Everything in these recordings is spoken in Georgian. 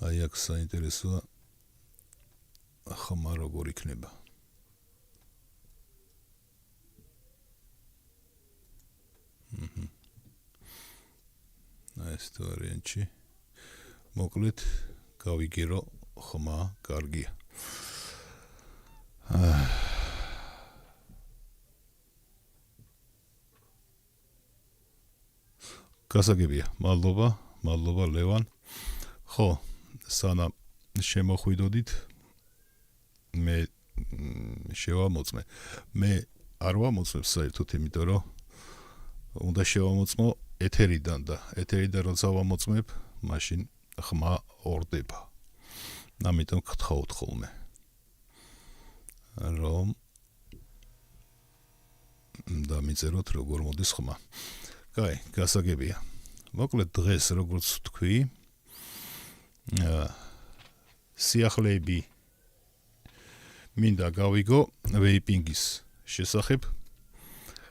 აი აქ საინტერესოა ხმა როგორ იქნება. აი ეს ვარიანტი. მოკლედ გავიგე რომ ხმა კარგია. გასაგებია. მადლობა ლევან. ხო, სანამ შემოხვიდოდით მე შევამოწმე. მე არ ვამოწმებ საერთოდ, იმიტომ რომ უნდა შევამოწმო ეთერიდან და ეთერიდან როცა ვამოწმებ, მაშინ ხმა ორდება. ამიტომ გთხოვთ ხოლმე რომ დამიწეროთ როგორ მოდის ხმა. კაი, გასაგებია. მოკლედ დღეს როგორც ვთქვი, სიახლეები მინდა გავიგო ვეიპინგის შესახებ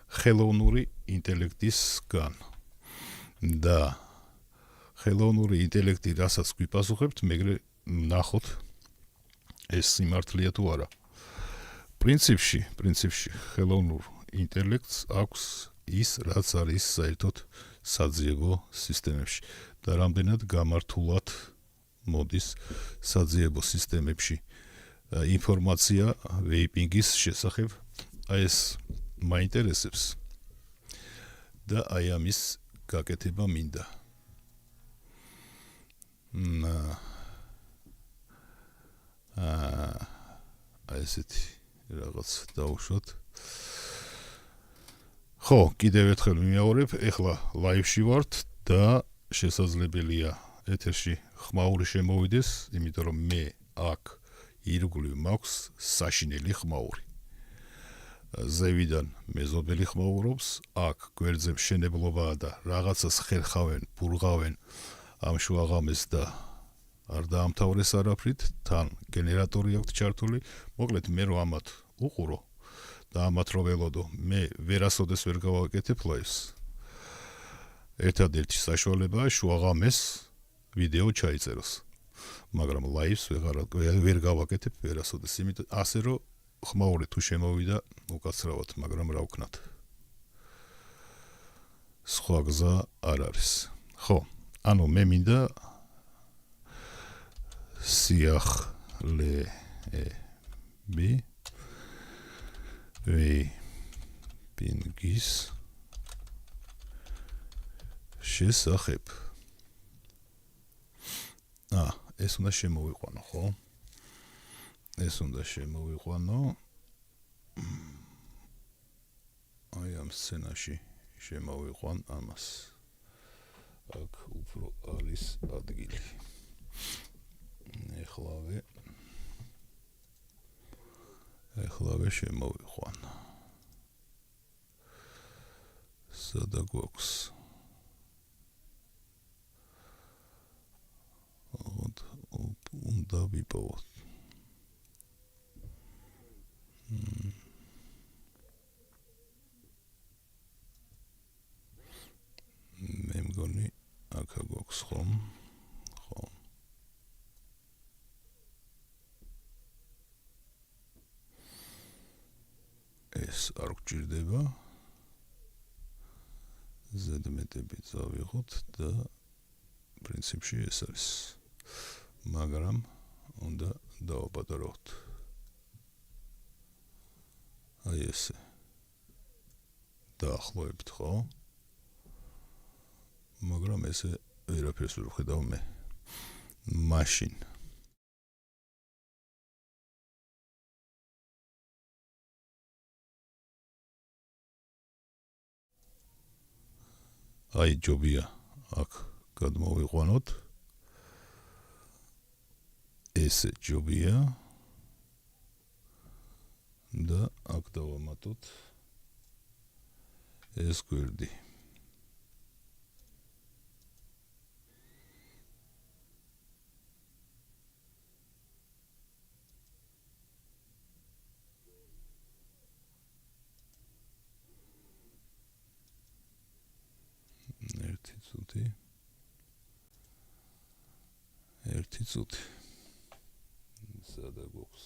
ხელოვნური ინტელექტისგან. და ხელოვნური ინტელექტი რასაც გვიპასუხებთ, მეგრე ნახოთ ეს სიმართლეა თუ არა. პრინციპში ხელოვნურ ინტელექტს აქვს ის, რაც არის საერთოდ საძიებო სისტემებში და რამდენად გამართულად მოდის საძიებო სისტემებში ინფორმაცია ვეიპინგის შესახებ. აი ეს მაინტერესებს და აი ამის გაკეთება მინდა. აი ესეთი რაღაც დავუშვათ. ხო, კიდევ ერთხელ მიმეორებ, ეხლა ლაივში ვართ და შესაძლებელია ეთერში ხმაური შემოვიდეს, იმიტომ რომ მე აქ ირგვლივ მაქვს საშინელი ხმაური. ზევიდან მეზობელი ხმაურობს, აქ გვერდზე მშენებლობაა და რაღაცას ხერხავენ, ბურღავენ ამ შუაღამეს და არ დაამთავრეს არაფრით, თან გენერატორი აქვს ჩართული. მოკლედ მე რო ამათ უყურო და ამათ რო ველოდო, მე ვერასოდეს ვერ გავაკეთებ ლაივს. ერთადერთი საშუალებაა შუაღამეს ვიდეო ჩაიწეროს. მაგრამ ლაივს ვერ გავაკეთებ ვერასოდეს, იმიტომ ასე რომ ხმაური თუ შემოვიდა უკაცრავად, მაგრამ რა ვქნათ. სხვა გზა არ არის. ხო, ანუ მე მინდა სიახლეები ვეიპინგის შესახებ. ეს უნდა შემოვიყვანო, ხო? ეს უნდა შემოვიყვანო. აი ამ სცენაში შემოვიყვან ამას. აქ უფრო არის ადგილი. ეხლავე შემოვიყვან. სადა გვაქვს? უნდა ვიპოვოთ. მე მგონი აქ გვაქვს ხომ? ხო. ეს არ გვჭირდება. ზედმეტები წავიღოთ და პრინციპში ეს არის. მაგრამ უნდა დავაპატარავთ. აი ესე. დაახლოებით, ხო? მაგრამ ესე ვერაფერს ვერ ვხედავ მე. მაშინ აი ჯობია აქ გადმოვიყვანოთ. ესე ჯობია და აქ დავამატოთ ეს გვერდი. ერთი წუთი. სადა გვაქვს.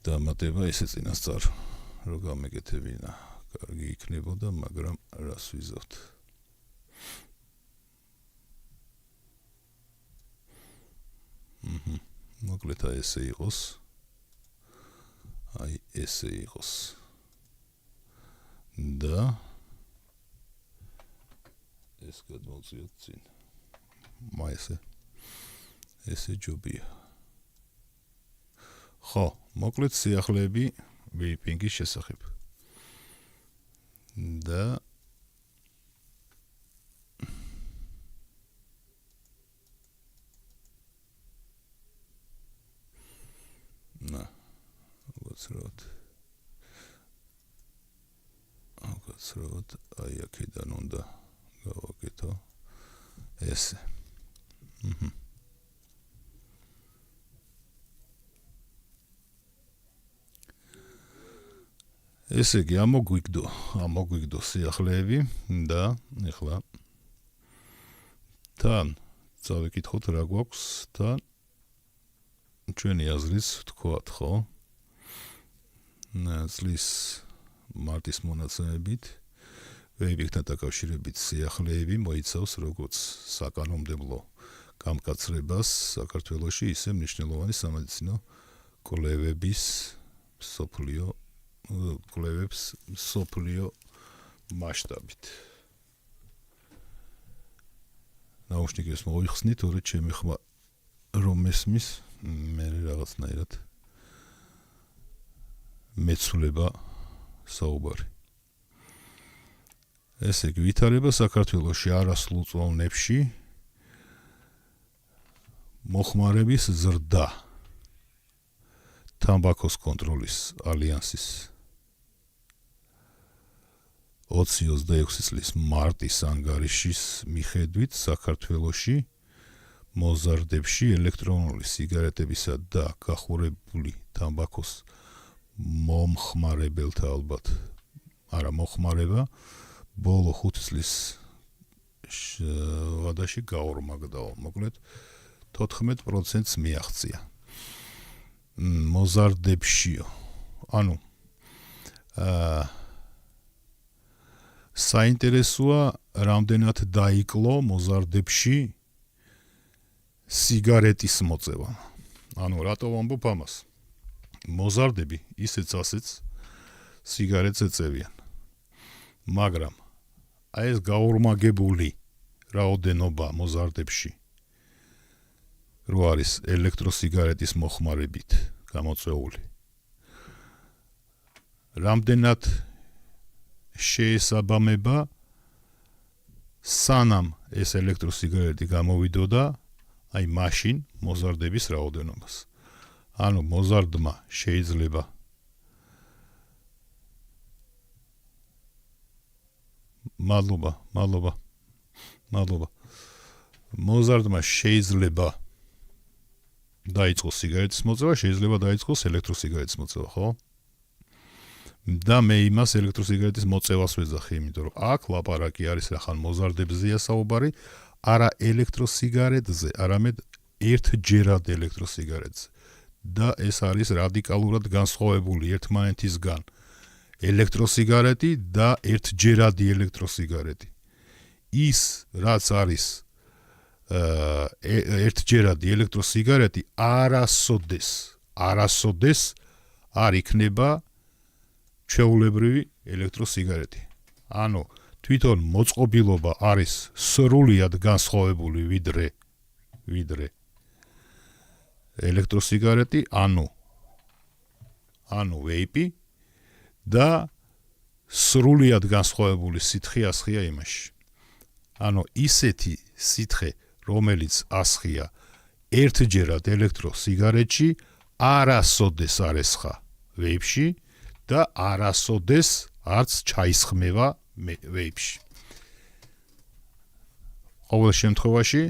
დამატება ესე წინასწარ რო გამეკეთებინა. კარგი იქნებოდა, მაგრამ რას ვიზავთ? მოკლედ აი ესე იყოს. აი ესე იყოს. და ეს გადმოვწიოთ წინ. ესე ჯობია. ხო, მოკლედ სიახლეები ვეიპინგის შესახებ. და ვაცროთ აი აქედან უნდა გავაკეთო ესე. ესე იგი ამოგვიგდო სიახლეები და ეხლა თან წავიკითხოთ რა გვაქვს და ჩვენი აზრის ვთქვათ, ხო? წლის მარტის მონაცემებით ვეიპინგთან დაკავშირებით სიახლეები მოიცავს როგორც საკანონმდებლო გამკაცრებას საქართველოში, ისე მნიშვნელოვანი სამედიცინო კვლევების მსოფლიო მასშტაბით. ნაუშნიკებს მოიხსნით, თორე ჩემი ხმა რომ ესმის, მე რაღაცნაირად მეცვლება საუბარი. ესე იგი, ვითარება საქართველოში არასრულ წვეულებში მოხმარების ზრდა თამბაქოს კონტროლის ალიანსის 2026 წლის მარტის ანგარიშის მიხედვით საქართველოში მოზარდებში ელექტრონული სიგარეტებისა და გახურებული თამბაქოს მომხმარებელთა ალბათ არა მოხმარება ბოლო 5 წლის ვადაში გაორმაგდაო. მოკლედ 14%-ს მიაღწია. მოზარდებშიო. ანუ საინტერესოა რამდენად დაიკლო მოზარდებში სიგარეტის მოწევა. ანუ რატო ვამბობ ამას? მოზარდები ისეც ასეც სიგარეტს ეწევიან. მაგრამ აი ეს გაორმაგებული რაოდენობა მოზარდებში რო არის ელექტროსიგარეტის მოხმარებით გამოწვეული. რამდენად შეესაბამება სანამ ეს ელექტროსიგარეტი გამოვიდოდა აი მაშინ მოზარდების რაოდენობას. ანუ მოზარდმა შეიძლება მადლობა. მოზარდმა შეიძლება დაიწყოს სიგარეტის მოწევა, შეიძლება დაიწყოს ელექტროსიგარეტის მოწევა, ხო? და მე იმას ელექტროსიგარეტის მოწევას ვეძახი, იმიტომ რომ აქ ლაპარაკი არის რახან მოზარდებზეა საუბარი, არა ელექტროსიგარეტზე, არამედ ერთჯერად ელექტროსიგარეტზე. და ეს არის რადიკალურად განსხვავებული ერთმანეთისგან. ელექტროსიგარეტი და ერთჯერადი ელექტროსიგარეტი. ის რაც არის ერთჯერადი ელექტროსიგარეტი არასოდეს არ იქნება ჩვეულებრივი ელექტროსიგარეტი. ანუ თვითონ მოწყობილობა არის სრულიად განსხვავებული ვიდრე ელექტროსიგარეტი, ანუ ვეიპი და სრულიად განსხვავებული სითხე ასხია იმაში. ანუ ისეთი სითხე, რომელიც ასხია ერთჯერად ელექტროსიგარეტში, არასოდეს არ ესხა ვეიპში და არასოდეს არც ჩაისხმევა ვეიპში. ყოველ შემთხვევაში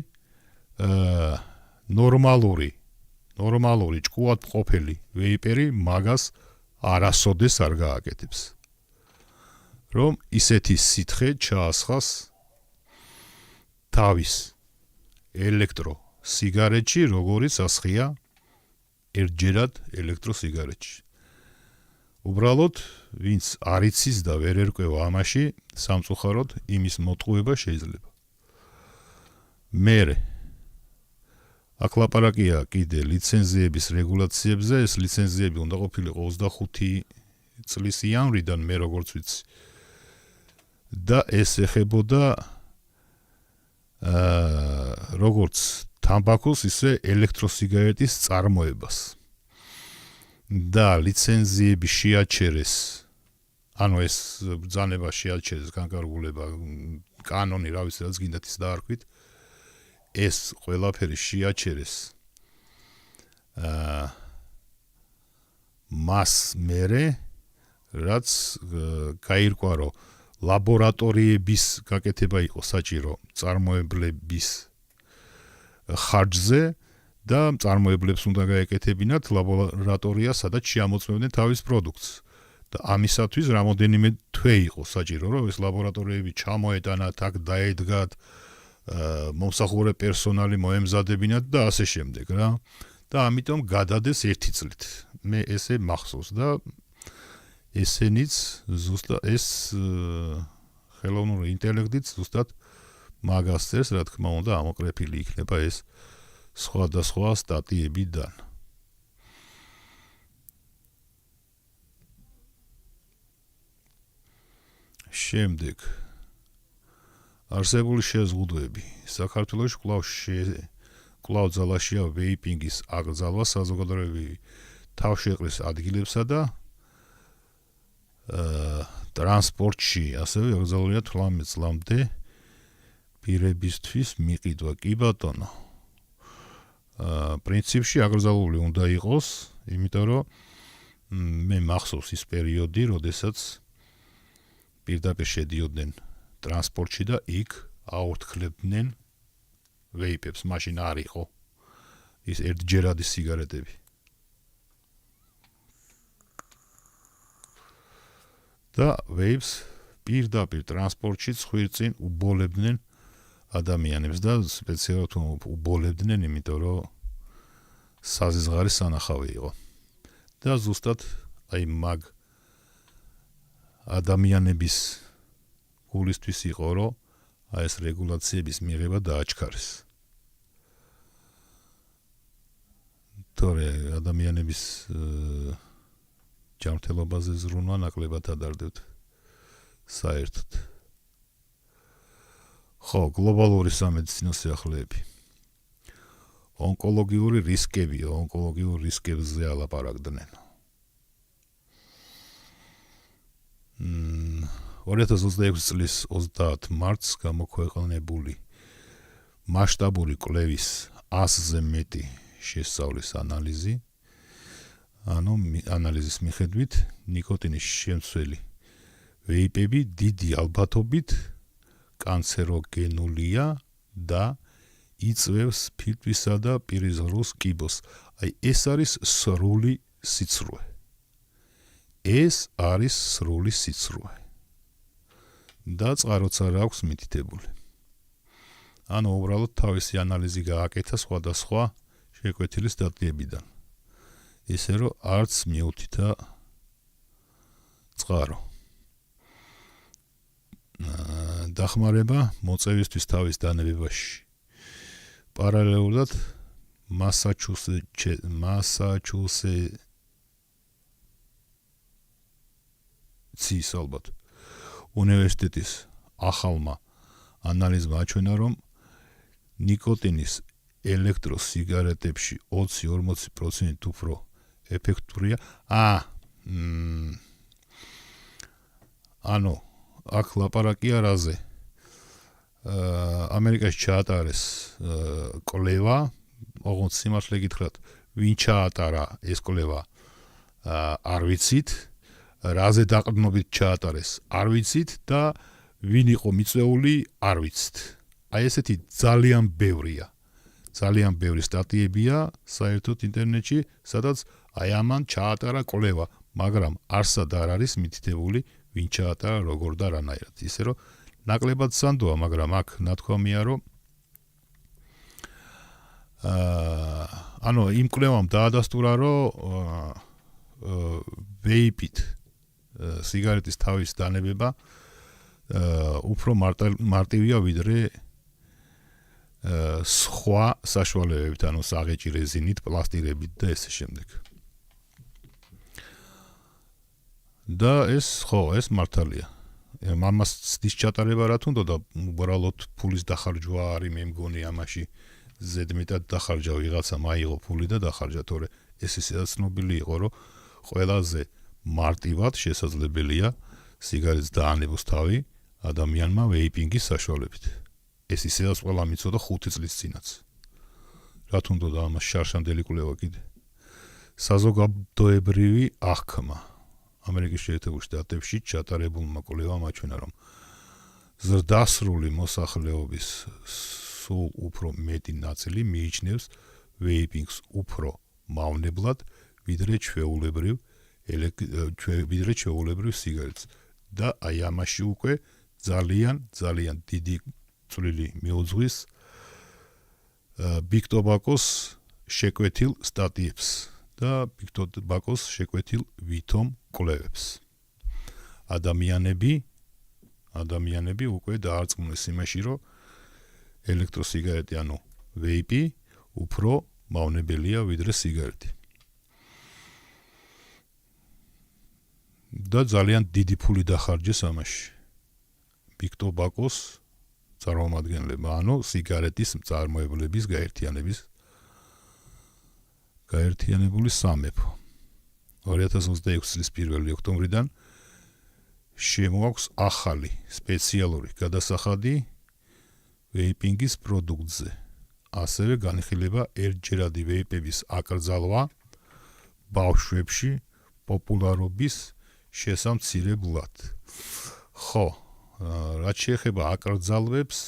ნორმალური ჭკუად მყოფელი ვეიპერი მაგას არასოდეს არ გააკეთებს. რომ ისეთი სითხე ჩაასხას თავის ელექტროსიგარეტში, როგორიც ასხია ერთჯერად ელექტროსიგარეტში. უბრალოდ, ვინც არ იცის და ვერ ერკვევა ამაში, სამწუხაროდ იმის მოტყუება შეიძლება. მერე აქ ლაპარაკია კიდე ლიცენზიების რეგულაციებზე, ეს ლიცენზიები უნდა ყოფილიყო 25 წლის იანვრიდან, მე როგორც ვიცი. და ეს ეხებოდა როგორც თამბაქოს, ისე ელექტროსიგარეტის წარმოებას. და ლიცენზიები შეაჩერეს, ანუ ეს ბრძანება შეაჩერეს, განკარგულება, კანონი, რა ვიცი, რაც გინდათ ის დაარქვით, ეს ყველაფერი შეაჩერეს მას მერე, რაც გაირკვა, რომ ლაბორატორიების გაკეთება იყო საჭირო წარმოებლების ხარჯზე და წარმოებლებს უნდა გაეკეთებინათ ლაბორატორია, სადაც შეამოწმებდნენ თავის პროდუქტს. და ამისათვის რამოდენიმე თვე იყო საჭირო, რომ ეს ლაბორატორიები ჩამოეტანათ, აქ დაედგათ, მომსახურე პერსონალი მოემზადებინათ და ასე შემდეგ, რა. და ამიტომ გადადეს 1 წლით. მე ესე მახსოვს და ესენიც ზუსტად ეს ხელოვნური ინტელექტიც ზუსტად მაგას წერს, რა თქმა უნდა, ამოკრეფილი იქნება ეს სხვადასხვა სტატიებიდან. შემდეგ არსებული შეზღუდვები. საქართველოში კვლავ ძალაშია ვეიპინგის აკრძალვა საზოგადოებრივი თავშეყრის ადგილებსა და ტრანსპორტში, ასევე აკრძალულია 18 წლამდე პირებისთვის მიყიდვა. კი ბატონო. პრინციპში აკრძალული უნდა იყოს, იმიტომ რომ მე მახსოვს ის პერიოდი, როდესაც პირდაპირ შედიოდნენ ტრანსპორტში და იქ აორთქლებდნენ ვეიპებს, მაშინ არ იყო ის ერთჯერადი სიგარეტები. და ვეიპს პირდაპირ ტრანსპორტში ხვირწინ უბოლებდნენ ადამიანებს და სპეციალურად უბოლებდნენ, იმიტომ რომ საზღვარი სანახავი იყო. და ზუსტად აი მაგ ადამიანების გულისთვის იყო, რომ აი ეს რეგულაციების მიღება დააჩქარეს. თორე ადამიანების ჯანმრთელობაზე ზრუნვა ნაკლებად ადარდებთ საერთოდ. ხო, გლობალური სამედიცინო სიახლეები. ონკოლოგიური რისკები, ონკოლოგიურ რისკებზე ალაპარაკდნენ. 2026 წლის 30 მარტს გამოქვეყნებული მასშტაბური კვლევის 100-ზე მეტი შესწავლის ანალიზი, ანუ ანალიზის მიხედვით ნიკოტინის შემცველი ვეიპები დიდი ალბათობით კანცეროგენულია და იწვევს ფილტვისა და პირიზღრუს კიბოს. აი ეს არის სრული სიცრუე. ეს არის სრული სიცრუე. და წყაროც არ აქვს მითითებული. ანუ უბრალოდ თავისი ანალიზი გააკეთა სხვადასხვა შეკვეთილი სტატიებიდან. ისე რომ არც მიუთითა წყარო. დახმარება მოწევისთვის თავის დანებებაში. პარალელურად მასაჩუსეტსის ალბათ უნივერსიტეტის ახალმა ანალიზმა აჩვენა, რომ ნიკოტინის ელექტროსიგარეტებში 20-40% უფრო ეფექტურია. ანუ აქ ლაპარაკია რაზე? ამერიკაში ჩაატარეს კვლევა, ოღონდ სიმართლე გითხრათ, ვინ ჩაატარა ეს კვლევა არ ვიცით, რაზე დაყრდნობით ჩაატარეს არ ვიცით და ვინ იყო მიწვეული არ ვიცით. აი ესეთი ძალიან ბევრია. ძალიან ბევრი სტატიებია საერთოდ ინტერნეტში, სადაც აი ამან ჩაატარა კვლევა, მაგრამ არსად არ არის მითითებული ვინ ჩაატარა, როგორ და რანაირად. ისე რომ ნაკლებად სანდოა, მაგრამ აქ ნათქვამია, რომ ანუ იმ კვლევამ დაადასტურა, რომ ვეიპით სიგარეტის თავის დანებება უფრო მარტივია ვიდრე სხვა საშუალებებით, ანუ საღეჭი რეზინით, პლასტირებით და ესე შემდეგ. და ეს მართალია. მამას ცდის ჩატარება რა თუნდოდა, უბრალოდ ფულის დახარჯვა არის, მე მგონი ამაში ზედმეტად დახარჯა ვიღაცა, მაიღო ფული და დახარჯა, თორე ეს ისედაც ცნობილი იყო, რომ ყველაზე მარტივად შესაძლებელია სიგარეტის დაანებოს თავი ადამიანმა ვეიპინგის საშუალებით. ეს ისედაც ყველა მიცოდა 5 წლის წინაც. რა თუნდოდა ამას შარშანდელი კვლევა კიდე. საზოგადოებრივი აღქმა. ამერიკის შეერთებულ შტატებში ჩატარებულმა კვლევამ აჩვენა, რომ ზრდასრული მოსახლეობის სულ უფრო მეტი ნაწილი მიიჩნევს ვეიპინგს უფრო მავნებლად, ვიდრე ჩვეულებრივ სიგარეტს. და აი ამაში უკვე ძალიან დიდი წვლილი მიუძღვის Big Tobacco-ს შეკვეთილ სტატიებს და Big Tobacco-ს შეკვეთილ ვითომ კვლევებს. ადამიანები უკვე დაარწმუნეს იმაში, რომ ელექტროსიგარეტი, ანუ ვეიპი, უფრო მავნებელია ვიდრე სიგარეტი. და ძალიან დიდი ფული დახარჯეს ამაში. Big Tobacco-ს წარმომადგენლებმა, ანუ სიგარეტის მწარმოებლების გაერთიანებული სამეფო. 2026 წლის 1 ოქტომბრიდან შემოაქვს ახალი სპეციალური გადასახადი ვეიპინგის პროდუქტზე. ასევე განიხილება ერთჯერადი ვეიპების აკრძალვა ბავშვებში პოპულარობის შესამცირებლად. ხო, რაც შეეხება აკრძალვებს,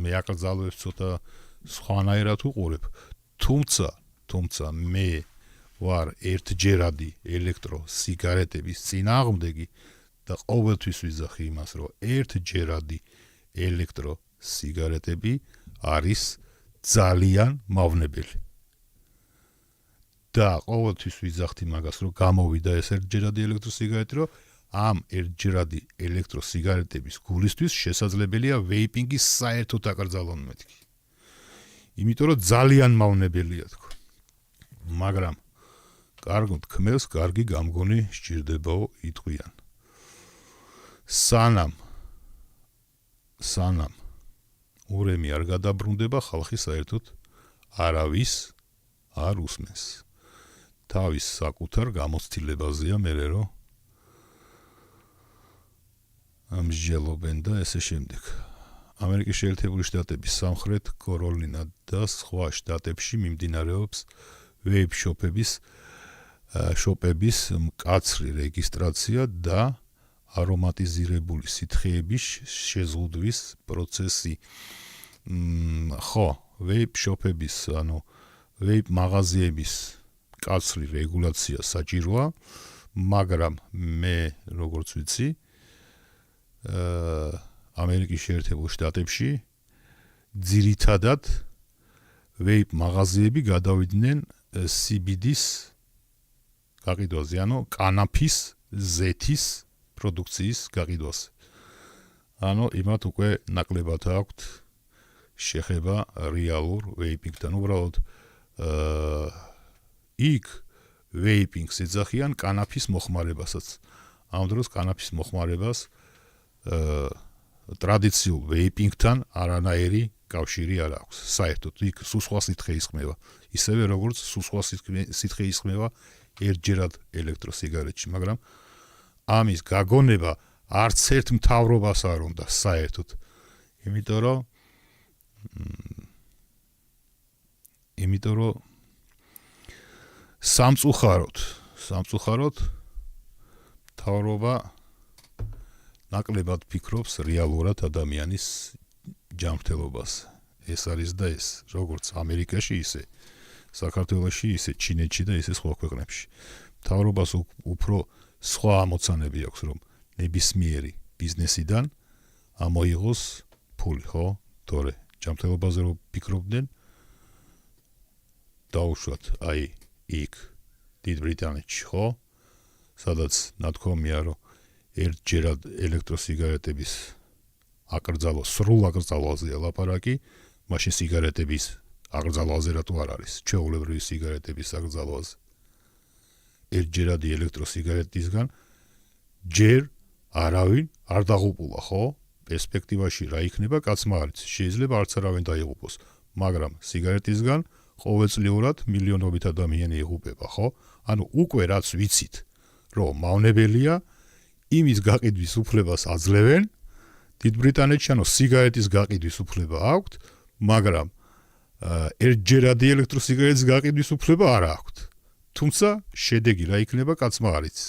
მე აკრძალვებს ცოტა სხვანაირად უყურებ, თუმცა მე ვარ ერთჯერადი ელექტროსიგარეტების წინააღმდეგი და ყოველთვის ვიზახი იმას, რომ ერთჯერადი ელექტროსიგარეტები არის ძალიან მავნებელი. და ყოველთვის ვიზახთი მაგას, რომ გამოვიდა ეს ერთჯერადი ელექტროსიგარეტი, რომ ამ ერთჯერადი ელექტროსიგარეტების გულისთვის შესაძლებელია ვეიპინგის საერთოდ აკრძალონ მეთქი. იმიტომ რომ ძალიან მავნებელია თქო. მაგრამ კარგ თქმელს კარგი გამგონი სჭირდებაო იტყვიან. სანამ ურემი არ გადაბრუნდება, ხალხი საერთოდ არავის არ უსმენს. თავის საკუთარ გამოცდილებაზეა მერე რომ ამსჯელობენ და ესე შემდეგ. ამერიკის შეერთებული შტატების სამხრეთ კაროლინა და სხვა შტატებში მიმდინარეობს ვეიპ შოპების მკაცრი რეგისტრაცია და არომატიზირებული სითხეების შეზღუდვის პროცესი. ხო, ვეიპ შოპების, ანუ ვეიპ მაღაზიების მკაცრი რეგულაცია საჭიროა, მაგრამ მე როგორც ვიცი, ამერიკის შეერთებულ შტატებში ძირითადად ვეიპ მაღაზიები გადავიდნენ CBD-ს გაყიდვაზე, ანუ კანაფის ზეთის პროდუქციის გაყიდვაზე. ანუ იმათ უკვე ნაკლებად აქვთ შეხება რეალურ ვეიპინგთან. უბრალოდ იქ ვეიპინგს ეძახიან კანაფის მოხმარებასაც. ამ დროს კანაფის მოხმარებას ტრადიციულ ვეიპინგთან არანაირი კავშირი არ აქვს. საერთოდ იქ სულ სხვა სითხე ისხმება. ისევე როგორც სულ სხვა სითხე ისხმება ერთჯერად ელექტროსიგარეტში, მაგრამ ამის გაგონება არც ერთ მთავრობას არ უნდა საერთოდ. იმიტომ რომ სამწუხაროდ მთავრობა ნაკლებად ფიქრობს რეალურად ადამიანის ჯანმრთელობას. ეს არის და ეს, როგორც ამერიკაში, ისე საქართველოში, ისე ჩინეთში და ისე სხვა ქვეყნებში. მთავრობას უფრო სხვა ამოცანები აქვს, რომ ნებისმიერი ბიზნესიდან ამოიღოს ფული, ხო? თორე ჯანმრთელობაზე რომ ფიქრობდნენ, დაუშვათ აი იქ დიდ ბრიტანეთში, ხო? სადაც ნათქვამია, რომ ერთჯერად ელექტროსიგარეტების სრულ აკრძალვაზეა ლაპარაკი, მაშინ სიგარეტების აკრძალვაზე რატო არ არის? ჩვეულებრივი სიგარეტების აკრძალვაზე. ერთჯერადი ელექტროსიგარეტისგან ჯერ არავინ არ დაღუპულა, ხო? პერსპექტივაში რა იქნება, კაცმა არ იცის. შეიძლება არც არავინ დაიღუპოს, მაგრამ სიგარეტისგან ყოველწლიურად მილიონობით ადამიანი იღუპება, ხო? ანუ უკვე რაც ვიცით, რომ მავნებელია, იმის გაყიდვის უფლებას აძლევენ, დიდ ბრიტანეთში ანუ სიგარეტის გაყიდვის უფლება აქვთ, მაგრამ ერთჯერადი ელექტროსიგარეტის გაყიდვის უფლება არ აქვთ. თუმცა შედეგი რა იქნება, კაცმა არ იცის.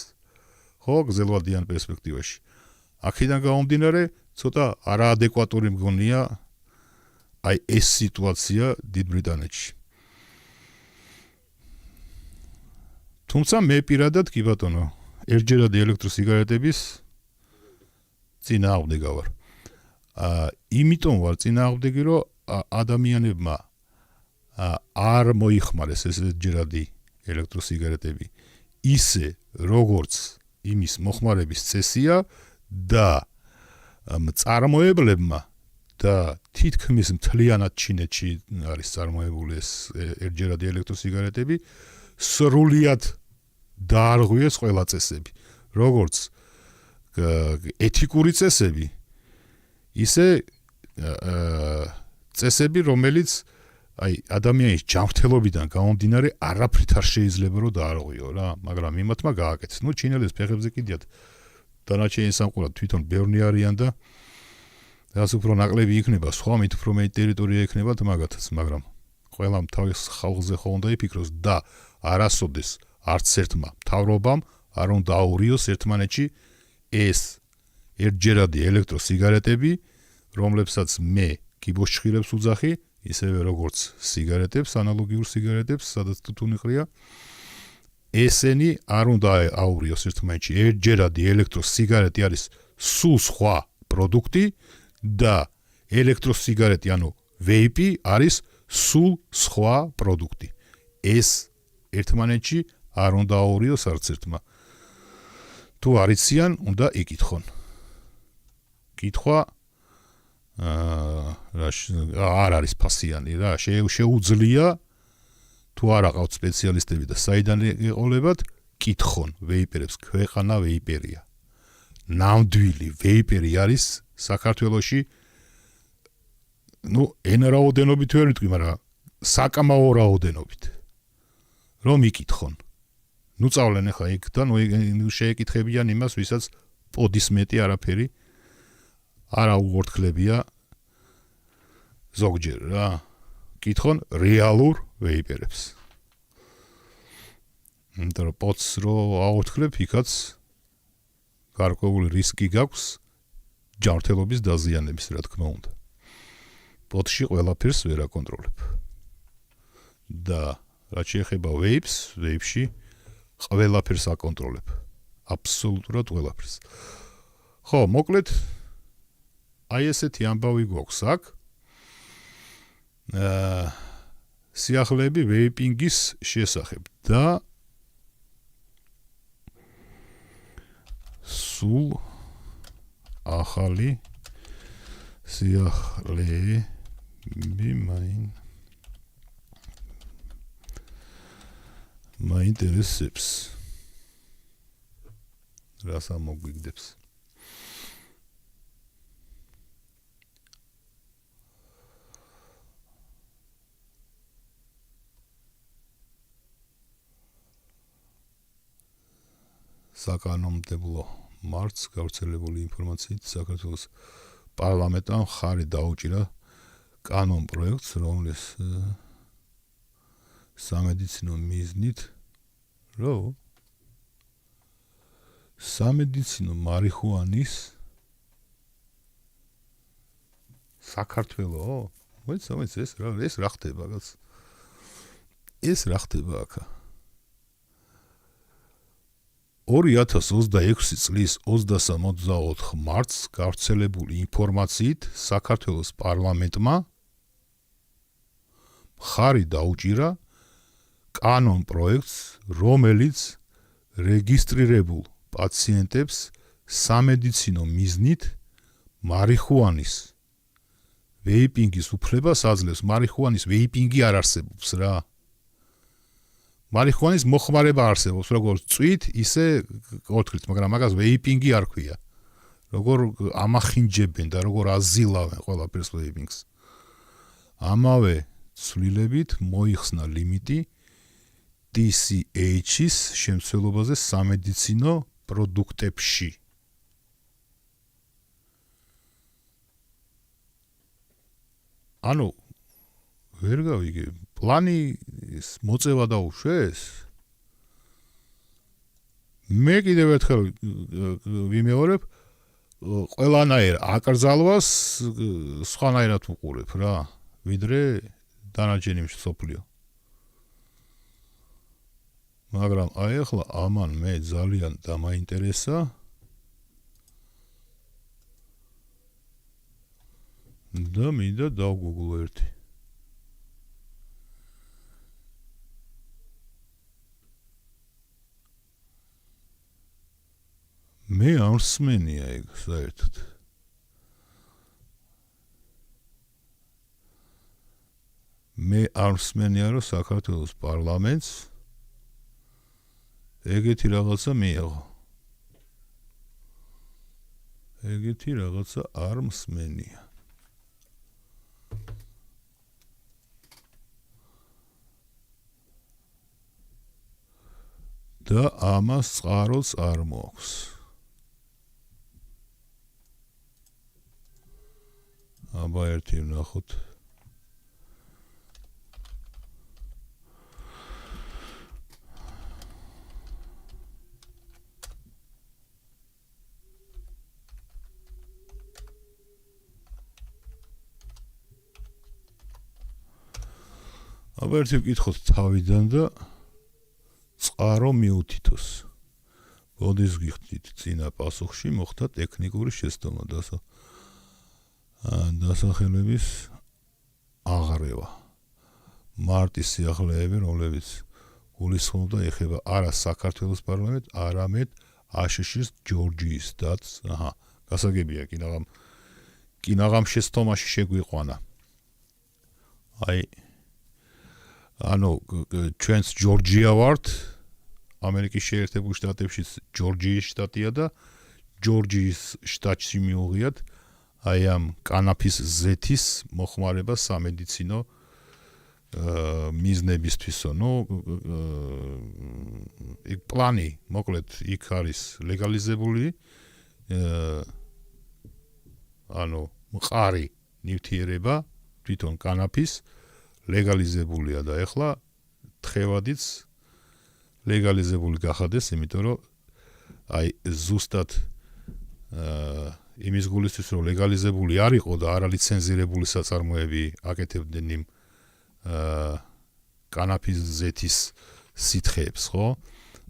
ხო, გრძელვადიან პერსპექტივაში. აქედან გამომდინარე, ცოტა არაადეკვატური მგონია აი ეს სიტუაცია დიდ ბრიტანეთში. თუმცა მე პირადად კი ბატონო, ერთჯერადი ელექტროსიგარეტების წინააღმდეგი ვარ. იმიტომ ვარ წინააღმდეგი, რომ ადამიანებმა არ მოიხმარეს ეს ერთჯერადი ელექტროსიგარეტები ისე, როგორც იმის მოხმარების წესია და მწარმოებლებმა და თითქმის მთლიანად ჩინეთში არის წარმოებული ეს ერთჯერადი ელექტროსიგარეტები, სრულიად დაარღვიეს ყველა წესები, როგორც ეთიკური წესები, ისე წესები, რომელიც აი ადამიანის ჯანმრთელობიდან გამომდინარე არაფრით არ შეიძლება რომ დაარღვიო რა, მაგრამ იმათმა გააკეთეს. ნუ ჩინელებს ფეხებზე კიდიათ დანარჩენი სამყარო თვითონ ბევრი არიან და რაც უფრო ნაკლები იქნება, სხვა მით უფრო მეტი ტერიტორია იქნება მაგათაც, მაგრამ ყველამ თავის ხალხზე ხო უნდა იფიქროს და არასოდეს არც ერთმა მთავრობამ არ უნდა აურიოს ერთმანეთში ეს ერთჯერადი ელექტროსიგარეტები, რომლებსაც მე კიბოშხირებს უძახი, ისევე როგორც სიგარეტებს, ანალოგიურ სიგარეტებს, სადაც თუთუნი ყრია, ესენი არ უნდა აურიოს ერთმანეთში. ერთჯერადი ელექტროსიგარეტი არის სულ სხვა პროდუქტი და ელექტროსიგარეტი, ანუ ვეიპი არის სულ სხვა პროდუქტი. ეს ერთმანეთში არ უნდა აურიოს არც ერთმა. თუ არ იციან, უნდა იკითხონ. კითხვა არ არის ფასიანი რა, შეუძლია თუ არ აყავთ სპეციალისტები და საიდან ეყოლებათ, კითხონ ვეიპერებს, ქვეყანა ვეიპერია. ნამდვილი ვეიპერი არის საქართველოში, ნუ ენა რაოდენობით ვერ ვიტყვი, მაგრამ საკამაო რაოდენობით. რომ იკითხონ. ნუ წავლენ ახლა იქ და ნუ შეეკითხებიან იმას, ვისაც პოდის მეტი არაფერი არ აუღორთქლებია ზოგჯერ რა. კითხონ რეალურ ვეიპერებს. იმიტომ რომ პოდს რო აუღორთქლებ, იქაც გარკვეული რისკი გაქვს ჯანმრთელობის დაზიანების, რა თქმა უნდა. პოდში ყველაფერს ვერ აკონტროლებ. და რაც შეეხება ვეიპს, ვეიპში ყველაფერს აკონტროლებ. აბსოლუტურად ყველაფერს. ხო, მოკლედ აი ესეთი ამბავი გვაქვს აქ. სიახლეები ვეიპინგის შესახებ და სულ ახალი სიახლეები მაინტერესებს. რას ამოგვიგდებს? საკანონმდებლო მარტს გავრცელებული ინფორმაციით საქართველოს პარლამენტამ ხარი დაუჭირა კანონ პროექტს, რომლის სამედიცინო მიზნით სამედიცინო მარიხუანის საქართველო მოიცავთ ეს რა ხდება გაც ეს რა ხდება აქ 2026 წლის 23 მარტს გავრცელებული ინფორმაციით საქართველოს პარლამენტმა ხარი დაუჭირა კანონ პროექტს, რომელიც რეგისტრირებულ პაციენტებს სამედიცინო მიზნით მარიხუანის ვეიპინგის უფლებას აძლევს. მარიხუანის ვეიპინგი არ არსებობს რა. მარიხუანის მოხმარება არსებობს, როგორც წვით, ისე ოთხით, მაგრამ მაგას ვეიპინგი არ ქვია. როგორ ამახინჯებენ და როგორ აზილავენ ყველაფერს ვეიპინგს. ამავე ცვლილებით მოიხსნა ლიმიტი TCH-ის შემცველობაზე სამედიცინო პროდუქტებში. ანუ ვერ გავიგე, პლანის მოწევა დაუშვეს? მე კიდევ ერთხელ ვიმეორებ, ყველანაირ აკრძალვას სხვანაირად უყურებ რა, ვიდრე დანარჩენი მსოფლიო. მაგრამ აი ახლა ამან მე ძალიან დამაინტერესა და მინდა დავგუგლო ერთი. მე არ მსმენია ეგ საერთოდ. მე არ მსმენია, რომ საქართველოს პარლამენტს ეგეთი რაღაცა მიიღო. ეგეთი რაღაცა არ მსმენია. და ამას წყაროც არ მოაქვს. აბა ერთი ვნახოთ. აბა ერთი ვკითხოთ თავიდან და წყარო მიუთითოს. ბოდის გიხდით წინა პასუხში მოხდა ტექნიკური შესწავლა დასახელების აღრევა. მარტის სიახლეები, რომლებიც გულისხმობდა ეხება არა საქართველოს პარლამენტს, არამედ აშშ-ის ჯორჯიის შტატს. გასაგებია, კინაღამ შეცდომაში შეგვიყვანა. ანუ ჩვენს ჯორჯია ვართ, ამერიკის შეერთებულ შტატებში ჯორჯიის შტატია და ჯორჯიის შტატში მიუღიათ აი ამ კანაფის ზეთის მოხმარება სამედიცინო მიზნებისთვისო. იქ პლანი, მოკლედ, იქ არის ლეგალიზებული, ანუ მყარი ნივთიერება თვითონ კანაფის ლეგალიზებულია და ეხლა თხევადიც ლეგალიზებული გახადეს, იმიტომ რომ აი ზუსტად იმის გულისთვის რომ ლეგალიზებული არ იყო და არალიცენზირებული საწარმოები აკეთებდნენ იმ კანაფის ზეთის სითხეებს, ხო?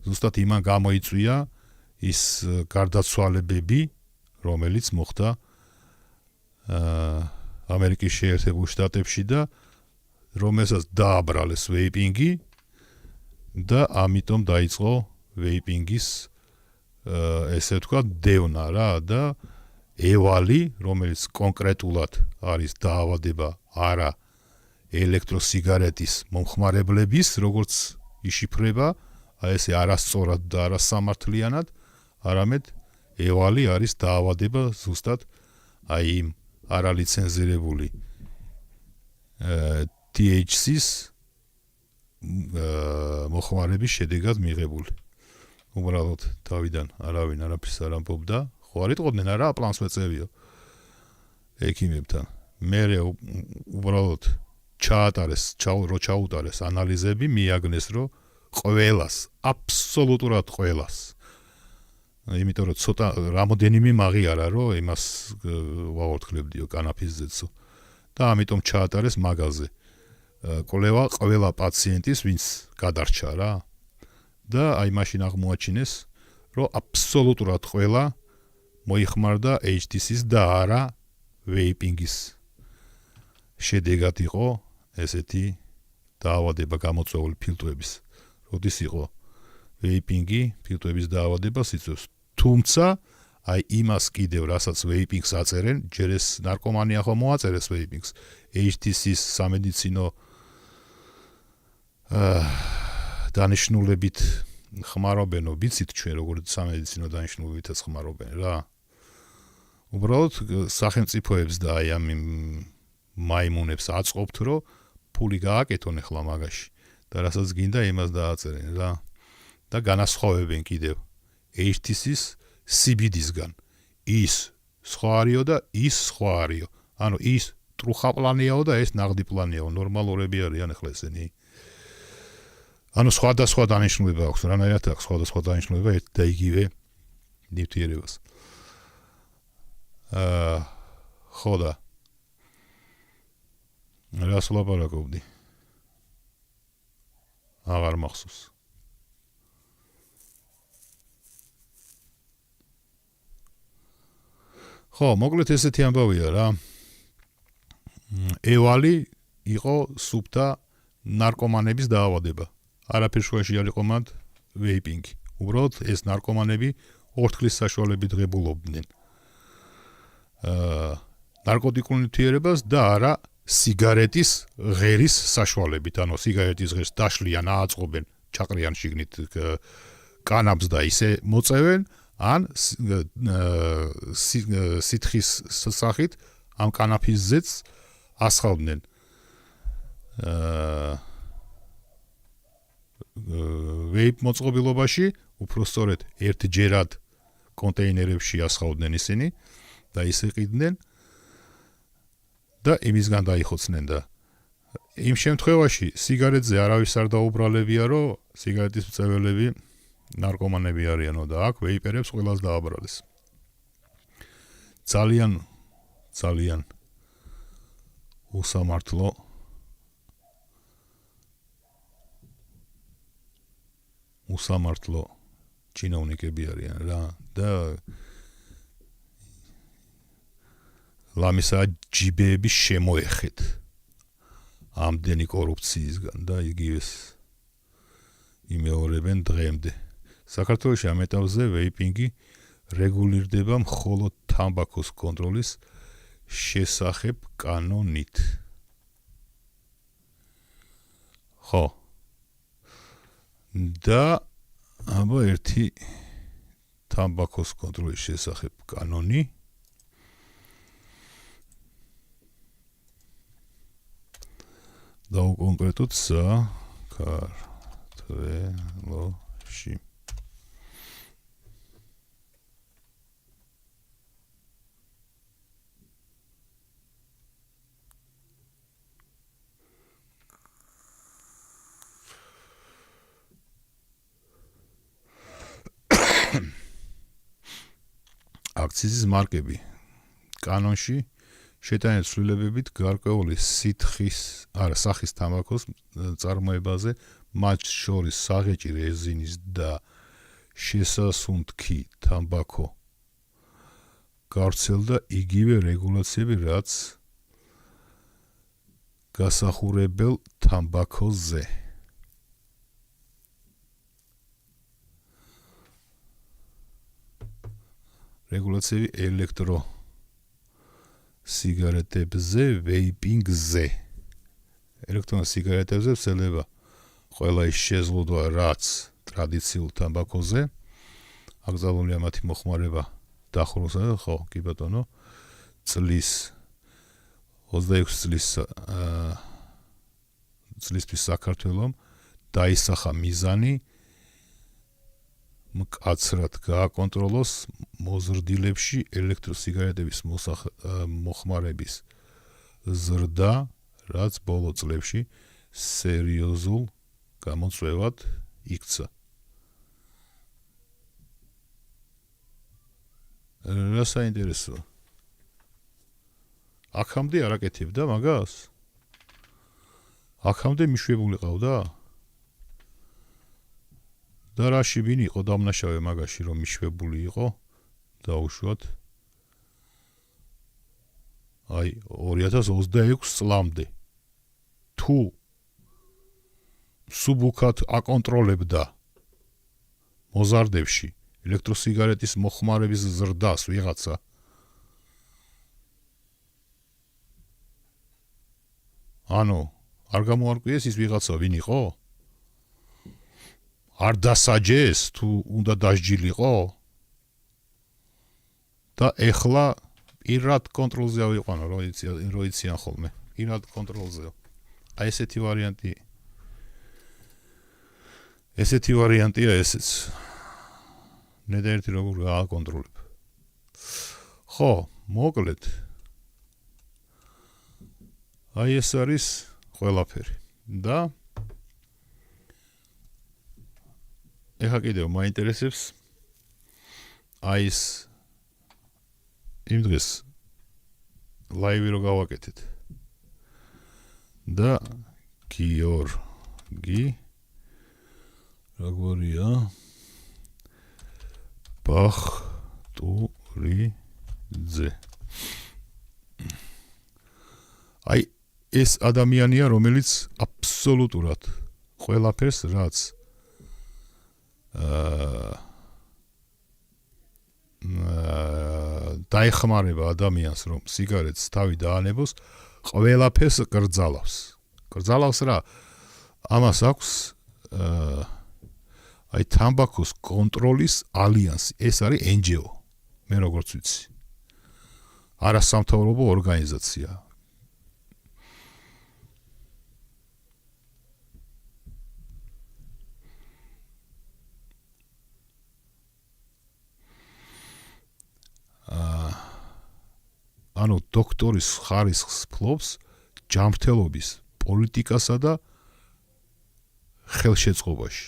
ზუსტად იმან გამოიწვია ის გარდაცვალებები, რომელიც მოხდა ამერიკის შეერთებულ შტატებში და რომელსაც დააბრალეს ვეიპინგი და ამიტომ დაიწყო ვეიპინგის ესე ვთქვათ დევნა რა და ევალი, რომელიც კონკრეტულად არის დაავადება არა ელექტროსიგარეტის მომხმარებლების, როგორც იშიფრება, აი ესე არასწორად და არასამართლიანად, არამედ ევალი არის დაავადება ზუსტად აი იმ არალიცენზირებული THC-ის მოხმარების შედეგად მიღებული. უბრალოდ თავიდან არავინ არაფერს არ ამბობდა, ხო არ იტყოდნენ არა პლანს ვეწევიო ექიმებთან. მერე უბრალოდ ჩაუტარეს ანალიზები, მიაგნეს რომ ყველას, აბსოლუტურად ყველას. იმიტომ რომ ცოტა რამოდენიმე მაღიარა რომ იმას ვაორთქლებდიო კანაფის ზეთსო. და ამიტომ ჩაატარეს მაგაზე. კვლევა ყველა პაციენტის, ვინც გადარჩა რა. და აი მაშინ აღმოაჩინეს, რომ აბსოლუტურად ყველა მოიხმარდა HTC-ის და არა ვეიპინგის შედეგად იყო ესეთი დაავადება გამოწვეული ფილტვების, როდის იყო ვეიპინგი ფილტვების დაავადებას იწვევს. თუმცა აი იმას კიდევ რასაც ვეიპინგს აწერენ, ჯერ ეს ნარკომანია ხომ მოაწერეს ვეიპინგს. HTC-ის სამედიცინო დანიშნულებით ხმარობენ, ვიცით ჩვენ როგორც სამედიცინო დანიშნულებითაც ხმარობენ რა. უბრალოდ სახელმწიფოებს და აი ამ მაიმუნებს აწყობთ, რომ ფული გააკეთონ ახლა მაგაში და რასაც გინდა იმას დააწერენ რა. და განასხვავებენ კიდევ HTC-ის CBD-სგან. ის სხვა არისო და ის სხვა არისო. ანუ ის ტრუხაპლანიაო და ეს ნაღდი პლანიაო. ნორმალურები არიან ახლა ესენი. ანუ სხვადასხვა დანიშნულება აქვს, რანაირად აქვს სხვადასხვა დანიშნულება ერთ და იგივე ნივთიერებას. ხო და რას ვლაპარაკობდი? აღარ მახსოვს. ხო, მოკლედ ესეთი ამბავია რა. ევალი იყო სუფთა ნარკომანების დაავადება. არაფერ შუაში არ იყო მათ ვეიპინგი. უბრალოდ ეს ნარკომანები ორთქლის საშუალებით ღებულობდნენ ნარკოტიკულ ნივთიერებას და არა სიგარეტის ღერის საშუალებით. ანუ სიგარეტის ღერს დაშლიან, ააწყობენ, ჩაყრიან შიგნით კანაბს და ისე მოწევენ, ან სითხის სახით ამ კანაფის ზეთს ასხავდნენ ვეიპ მოწყობილობაში, უფრო სწორედ ერთჯერად კონტეინერებში ასხავდნენ ისინი და ისე ყიდნენ და იმისგან დაიხოცნენ და იმ შემთხვევაში სიგარეტზე არავის არ დაუბრალებია, რომ სიგარეტის მწეველები ნარკომანები არიანო და აქ ვეიპერებს ყველას დააბრალეს. ძალიან უსამართლო ჩინოვნიკები არიან რა და ლამისა ჯიბეები შემოეხეთ ამდენი კორუფციისგან და იგივეს იმეორებენ დღემდე. საქართველოში ამ ეტაპზე ვეიპინგი რეგულირდება მხოლოდ თამბაქოს კონტროლის შესახებ კანონით. ხო. და აბა ერთი თამბაქოს კონტროლის შესახებ კანონი და კონკრეტულად საქართველოში. აქციზის მარკები კანონში შეტანილი ცვლილებებით გარკვეული სახის თამბაქოს წარმოებაზე, მათ შორის საღეჭი რეზინის და შესასუნთქი თამბაქო გავრცელდა იგივე რეგულაციები, რაც გასახურებელ თამბაქოზე. რეგულაციები ელექტრო სიგარეტებზე, ვეიპინგზე. ელექტრონულ სიგარეტებზე ვცელება ყველა ის შეზღუდვა, რაც ტრადიციულ თამბაქოზე. აკრძალულია მათი მოხმარება დახურვასა და ხო, კი ბატონო, წლის 26 წლისთვის საქართველომ დაისახა მიზანი მკაცრად გააკონტროლოს მოზრდილებში ელექტროსიგარეტების მოხმარების ზრდა, რაც ბოლო წლებში სერიოზულ გამოწვევად იქცა. რა საინტერესოა? აქამდე არ აკეთებდა მაგას? აქამდე მიშვებული ყავდა? და რაში ვინ იყო დამნაშავე მაგაში, რომ მიშვებული იყო დაუშვათ აი 2026 წლამდე. თუ სუბუქად აკონტროლებდა მოზარდებში ელექტროსიგარეტის მოხმარების ზრდას ვიღაცა ანუ არ გამოარკვიეს ის ვიღაცა ვინ იყო? არ დასაჯეს თუ უნდა დასჯილიყო? და ეხლა პირად კონტროლზე ავიყვანო, რო იციან ხოლმე. პირად კონტროლზე. აი ესეთი ვარიანტია ესეც. ნედაერთი როგორ გააკონტროლებ. ხო, მოკლედ. აი ეს არის ყველაფერი. და ეხლა კიდევ მაინტერესებს აი ეს იმ დღეს ლაივი რო გავაკეთეთ. და გიორგი როგორია ბახტურიძე აი ეს ადამიანია რომელიც აბსოლუტურად ყველაფერს რაც დაეხმარება ადამიანს რომ სიგარეტს თავი დაანებოს ყველაფერს კრძალავს რა ამას აქვს აი თამბაქოს კონტროლის ალიანსი ეს არის NGO მე როგორც ვიცი არასამთავრობო ორგანიზაცია ანუ დოქტორის ხარისხს ფლობს ჯანმრთელობის პოლიტიკასა და ხელშეწყობაში.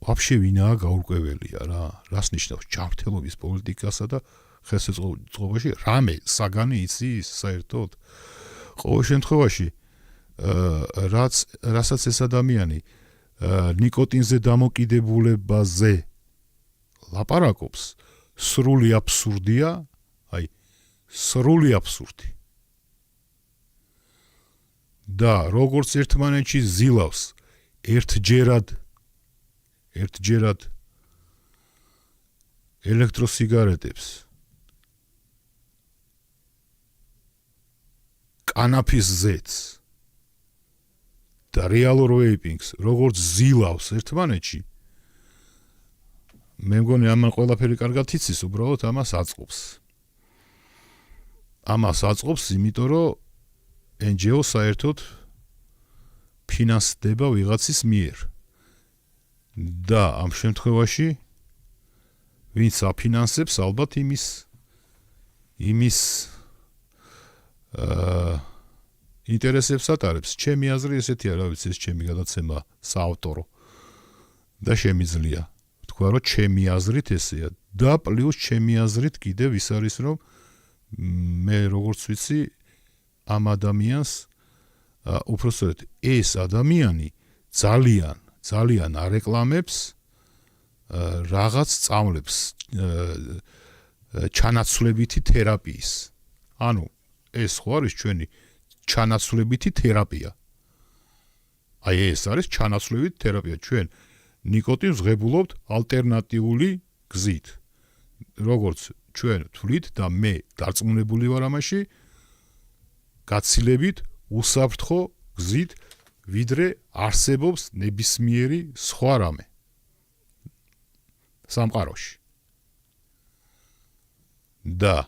ვაფშე ვინაა გაურკვეველია რა? რას ნიშნავს ჯანმრთელობის პოლიტიკასა და ხელშეწყობაში? რამე საგანი იცი საერთოდ? ყოველ შემთხვევაში რასაც ეს ადამიანი ნიკოტინზე დამოკიდებულებაზე ლაპარაკობს, სრული აბსურდია, აი, სრული აბსურდი. და როგორც ერთმანეთში ზილავს, ერთჯერად ელექტროსიგარეტებს, კანაფის ზეთს და რეალურ ვეიპინგს, როგორც ზილავს ერთმანეთში, მე მგონი ამან ყველაფერი კარგად იცის, უბრალოდ ამას აწყობს. ამას აწყობს, იმიტომ რომ NGO საერთოდ ფინანსდება ვიღაცის მიერ. და ამ შემთხვევაში ვინც აფინანსებს, ალბათ იმის ინტერესებს ატარებს. ჩემი აზრი ესეთია, რა ვიცი, ეს ჩემი გადაცემა საავტორო და შემიძლია. თქვა რომ ჩემი აზრით ესეა და პლუს ჩემი აზრით კიდევ ის არის რომ მე როგორც ვიცი ამ ადამიანს უпроსტოდ ეს ადამიანი ძალიან არეკლამებს რაღაც წამლებს ჩანაცვლებითი თერაპიის. ანუ ეს ხო არის ჩვენი ჩანაცვლებითი თერაპია. აი ეს არის ჩანაცვლებითი თერაპია. ჩვენ ნიკოტინს ღებულობთ ალტერნატიული გზით. როგორც ჩვენ ვთვლით და მე დარწმუნებული ვარ ამაში, გაცილებით უსაფრთხო გზით, ვიდრე არსებობს ნებისმიერი სხვა რამე სამყაროში. და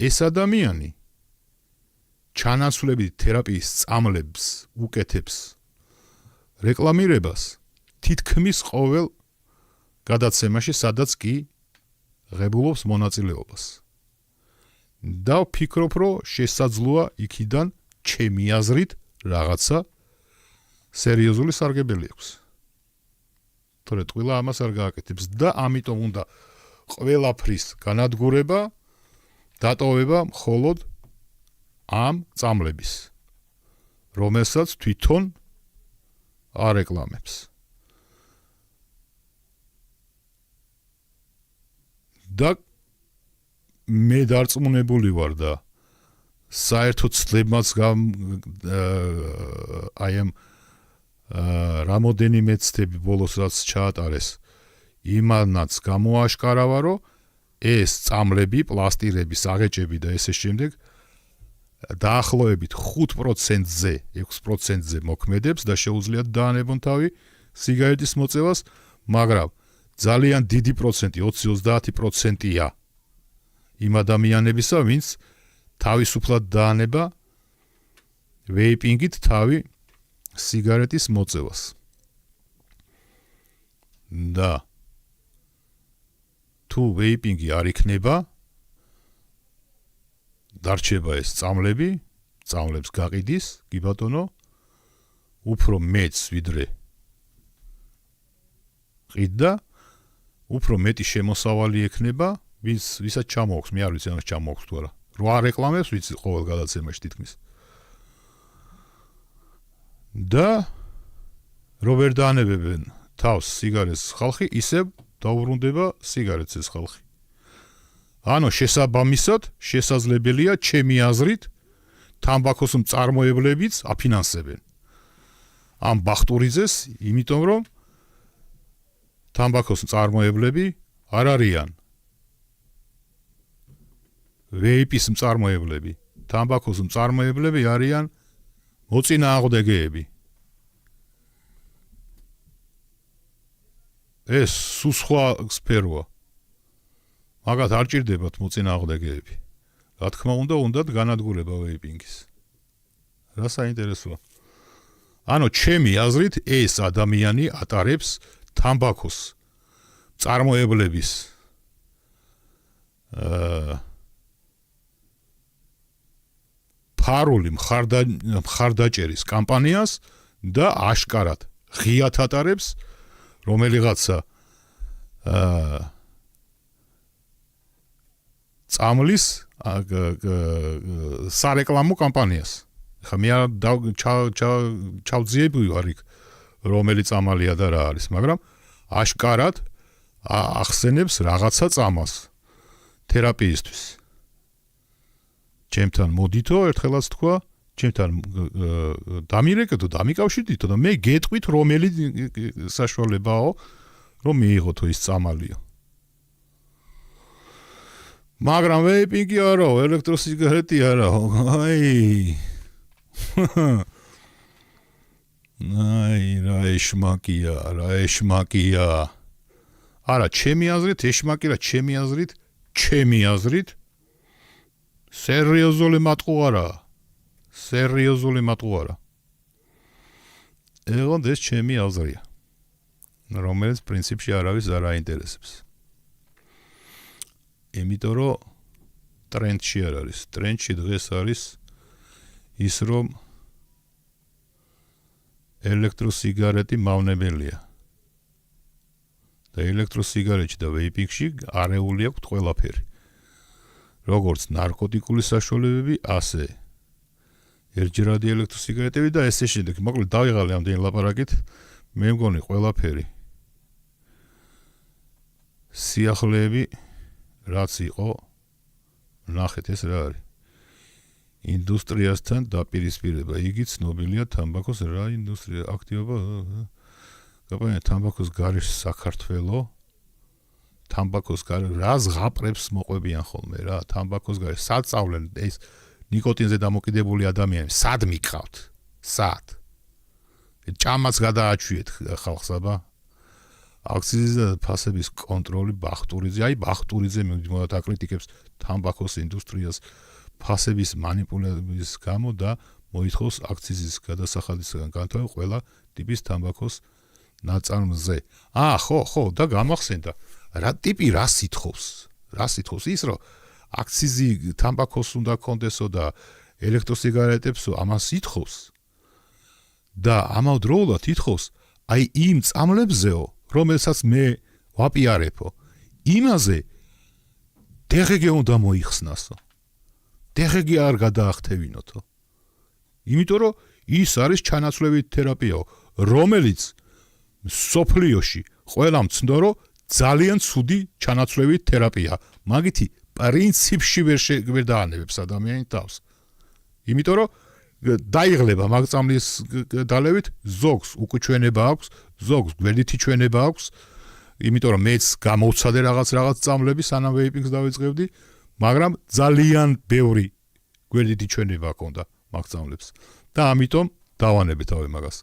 ეს ადამიანი ჩანაცვლებით თერაპიის წამლებს უკეთებს რეკლამირებას თითქმის ყოველ გადაცემაში, სადაც კი ღებულობს მონაწილეობას. და ვფიქრობ, რომ შესაძლოა იქიდან ჩემი აზრით რაღაცა სერიოზული სარგებელი აქვს. თორე ტყილა ამას არ გააკეთებს და ამიტომ უნდა ყველაფრის განადგურება, დატოვება მხოლოდ ამ წამლების, რომელსაც თვითონ არეკლამებს. და მე დარწმუნებული ვარ და საერთოდ ცლებმაც აი ამ რამოდენიმე ცდები ბოლოს რაც ჩაატარეს იმანაც გამოაშკარავა რომ ეს წამლები, პლასტირები, საღეჭები და ესე შემდეგ დაახლოებით 5%-ზე, 6%-ზე მოქმედებს და შეუძლიათ დაანებონ თავი სიგარეტის მოწევას, მაგრამ ძალიან დიდი პროცენტი, 20-30%-ია იმ ადამიანებისა, ვინც თავისუფლად დაანება ვეიპინგით თავი სიგარეტის მოწევას. და თუ ვეიპინგი არ იქნება, დარჩება ეს წამლები, წამლებს გაყიდის, კი ბატონო, უფრო მეც ვიდრე ყიდდა, უფრო მეტი შემოსავალი ექნება, ვისაც ჩამოაქვს, მე არ ვიცი ამას ჩამოაქვს თუ არა. რო არ რეკლამებს, ვიცი ყოველ გადაცემაში თითქმის. და რო ვერ დაანებებენ თავს სიგარეტს ხალხი, ისევ დაუბრუნდება სიგარეტს ეს ხალხი. ანუ შესაბამისად, შესაძლებელია ჩემი აზრით, თამბაქოს მწარმოებლებიც აფინანსებენ. ამ ბახტურიძეს, იმიტომ რომ თამბაქოს მწარმოებლები არ არიან ვეიპის მწარმოებლები. თამბაქოს მწარმოებლები არიან მოწინააღმდეგეები. ეს სხვა სფეროა. მაგათ არ ჭირდებათ მოწინააღმდეგეები. რა თქმა უნდა, უნდათ განადგურება ვეიპინგის. რა საინტერესოა. ანუ ჩემი აზრით ეს ადამიანი ატარებს თამბაქოს მწარმოებლების ფარული მხარდაჭერის კამპანიას და აშკარად ღიად ატარებს რომელიღაცა წამლის სარეკლამო კამპანიას. ხა მე ჩავძიები ვარ იქ რომელი წამალია და რა არის, მაგრამ აშკარად ახსენებს რაღაცა წამას თერაპიისთვის. ჩემთან მოდითო, ერთხელაც თქვა, ჩემთან დამირეკეთო, დამიკავშირდითო და მე გეტყვით რომელი საშუალებაო, რომ მიიღოთო ის წამალიო. მაგრამ ვეიპინგი არა, ელექტროსიგარეტი არა. რა ეშმაკია. არა, ჩემი აზრით, ეშმაკი რა, ჩემი აზრით სერიოზული მატყუ არა. ეგონდ ეს ჩემი აზრია. რომელიც პრინციპში არავის არ აინტერესებს. იმიტომ რომ ტრენდში არ არის. ტრენდში დღეს არის ის რომ ელექტროსიგარეტი მავნებელია. და ელექტროსიგარეტში და ვეიპინგში არეული აქვს ყველაფერი. როგორც ნარკოტიკული საშუალებები, ასე ერთჯერადი ელექტროსიგარეტები და ესე შემდეგ. მოკლედ დავიღალე ამდენი ლაპარაკით, მე მგონი ყველაფერი სიახლეები რაც იყო, ნახეთ ეს რა არის. ინდუსტრიასთან დაპირისპირება. იგი ცნობილია თამბაქოს რა ინდუსტრია, აქტივობა. გაბანია თამბაქოს გარეშე საქართველო. თამბაქოს გარეშე რა ზღაპრებს მოყვებიან ხოლმე რა. თამბაქოს გარეშე საწავლენ ეს ნიკოტინზე დამოკიდებული ადამიანები. სად მიყავთ? სად? ჭამაც გადააჩვიეთ ხალხს აბა. აქციზის და ფასების კონტროლი ბახტურიძე. აი ბახტურიძე მოდათ აკრიტიკებს თამბაქოს ინდუსტრიას ფასების მანიპულების გამო და მოითხოვს აქციზის გადასახადისგან განთავება ყველა ტიპის თამბაქოს ნაწარმზე. ხო და გამახსენდა რა ტიპი რას ითხოვს? ის რომ აქციზი თამბაქოს უნდა კონდესო და ელექტროსიგარეტებსო ამას ითხოვს. და ამავდროულად ითხოვს აი იმ წამლებზეო, რომელსაც მე ვაპიარებო. იმაზე დღგ უნდა მოიხსნასო. დღგ არ გადაახტევინოთო. იმიტომ რომ ის არის ჩანაცვლევით თერაპიაო, რომელიც სოფლიოში ყველამ ცნდა, რომ ძალიან ცუდი ჩანაცვლევით თერაპია. მაგითი პრინციპში ვერ დაანებებს ადამიანის თავს. იმიტომ რომ დაიღლება მაგწამლის დალევით ზოგს უკუჩვენება აქვს, ზოგს გვერდითი ჩვენება აქვს, იმიტომ რომ მეც გამოვცადე რაღაც წამლები სანამ ვეიპინგს დავიწყებდი, მაგრამ ძალიან ბევრი გვერდითი ჩვენება ჰქონდა მაგწამლებს და ამიტომ დავანებე თავი მაგას.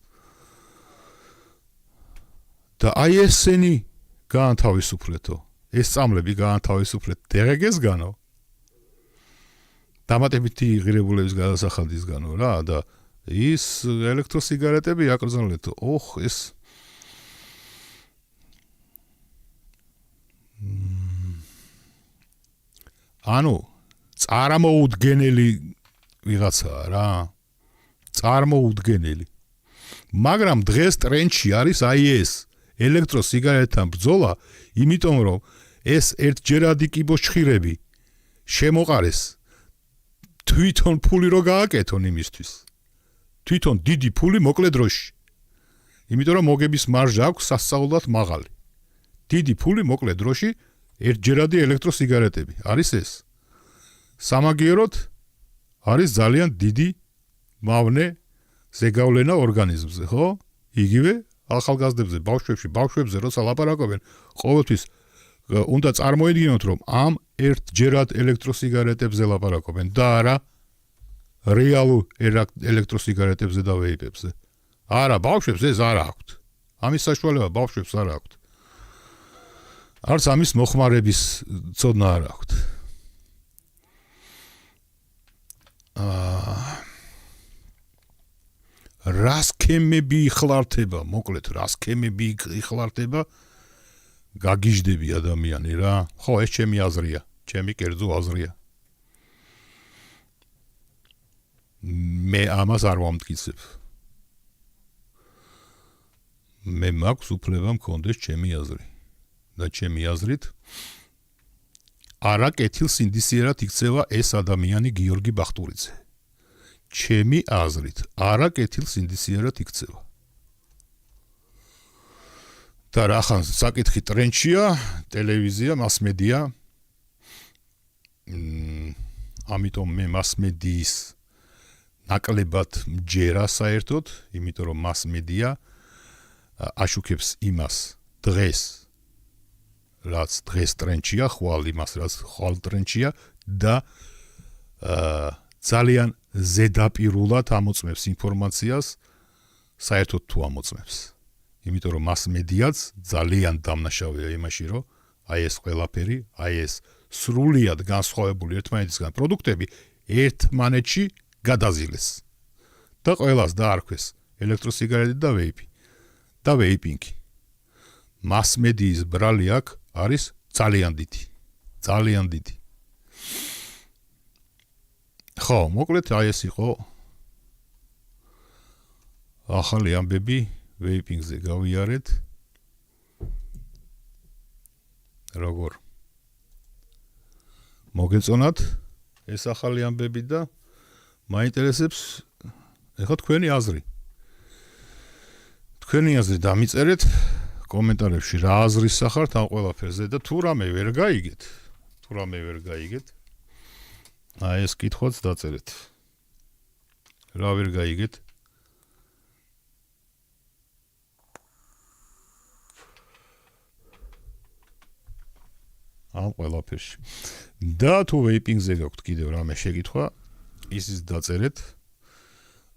და აი ესენი გაანთავისუფლეთო, ეს წამლები გაანთავისუფლეთ DRG-სგანო, დამატებითი ღირებულების გადასახადისგანო რა და ის ელექტროსიგარეტები აკრძალეთო. ეს ანუ წარმოუდგენელი ვიღაცაა რა. წარმოუდგენელი. მაგრამ დღეს ტრენდში არის აი ეს ელექტროსიგარეტთან ბრძოლა, იმიტომ რომ ეს ერთჯერადი კიბოშხირები შემოყარეს თვითონ ფული რო გააკეთონ იმისთვის. თვითონ დიდი ფული მოკლე დროში. იმიტომ რომ მოგების მარჟა აქვს სასწაულად მაღალი. დიდი ფული მოკლე დროში ერთჯერადი ელექტროსიგარეტები. არის ეს. სამაგიეროდ არის ძალიან დიდი მავნე ზეგავლენა ორგანიზმზე, ხო? იგივე ახალგაზრდებზე, ბავშვებზე როცა ლაპარაკობენ, ყოველთვის უნდა წარმოედგინოთ, რომ ამ ერთჯერად ელექტროსიგარეტებზე ლაპარაკობენ და არა რეალურ ელექტროსიგარეტებზე და ვეიპებზე. არა, ბავშვებს ეს არ აქვთ. ამის საშუალება ბავშვებს არ აქვთ. არც ამის მოხმარების ცოდნა არ აქვთ. რას ქემები იხლართება, მოკლედ, რას ქემები იხლართება, გაგიჟდები ადამიანი რა. ხო, ეს ჩემი აზრია, ჩემი კერძო აზრია. მე ამას არ ვამტკიცებ. მე მაქვს უფლება მქონდეს ჩემი აზრი. და ჩემი აზრით არა კეთილსინდისიერად იქცევა ეს ადამიანი გიორგი ბახტურიძე. ჩემი აზრით არა კეთილსინდისიერად იქცევა. და რახან საკითხი ტრენდშია, ტელევიზია, მასმედია. ამიტომ მე მასმედიის ნაკლებად მჯერა საერთოდ, იმიტომ რომ მასმედია აშუქებს იმას დღეს, რაც დღეს ტრენდშია, ხვალ იმას, რაც ხვალ ტრენდშია და ძალიან ზედაპირულად ამოწმებს ინფორმაციას, საერთოდ თუ ამოწმებს. იმიტომ რომ მასმედიაც ძალიან დამნაშავეა იმაში, რომ აი ეს ყველაფერი, აი ეს სრულიად განსხვავებული ერთმანეთისგან პროდუქტები ერთმანეთში გადაზილეს. და ყველას დაარქვეს ელექტროსიგარეტი და ვეიპი. და ვეიპინგი. მასმედიის ბრალი აქ არის ძალიან დიდი. ძალიან დიდი. ხო, მოკლედ აი ეს იყო ახალი ამბები ვეიპინგზე გავიარეთ. როგორ მოგეწონათ ეს ახალი ამბები და მაინტერესებს ეხლა თქვენი აზრი. თქვენი აზრი დამიწერეთ კომენტარებში რა აზრის სახართ ამ ყველაფერზე და თუ რამე ვერ გაიგეთ, აი ეს კითხვაც დაწერეთ. რა ვერ გაიგეთ? ამ ყველაფერში. და თუ ვეიპინგზე გაქვთ კიდევ რამე შეკითხვა, ისიც დაწერეთ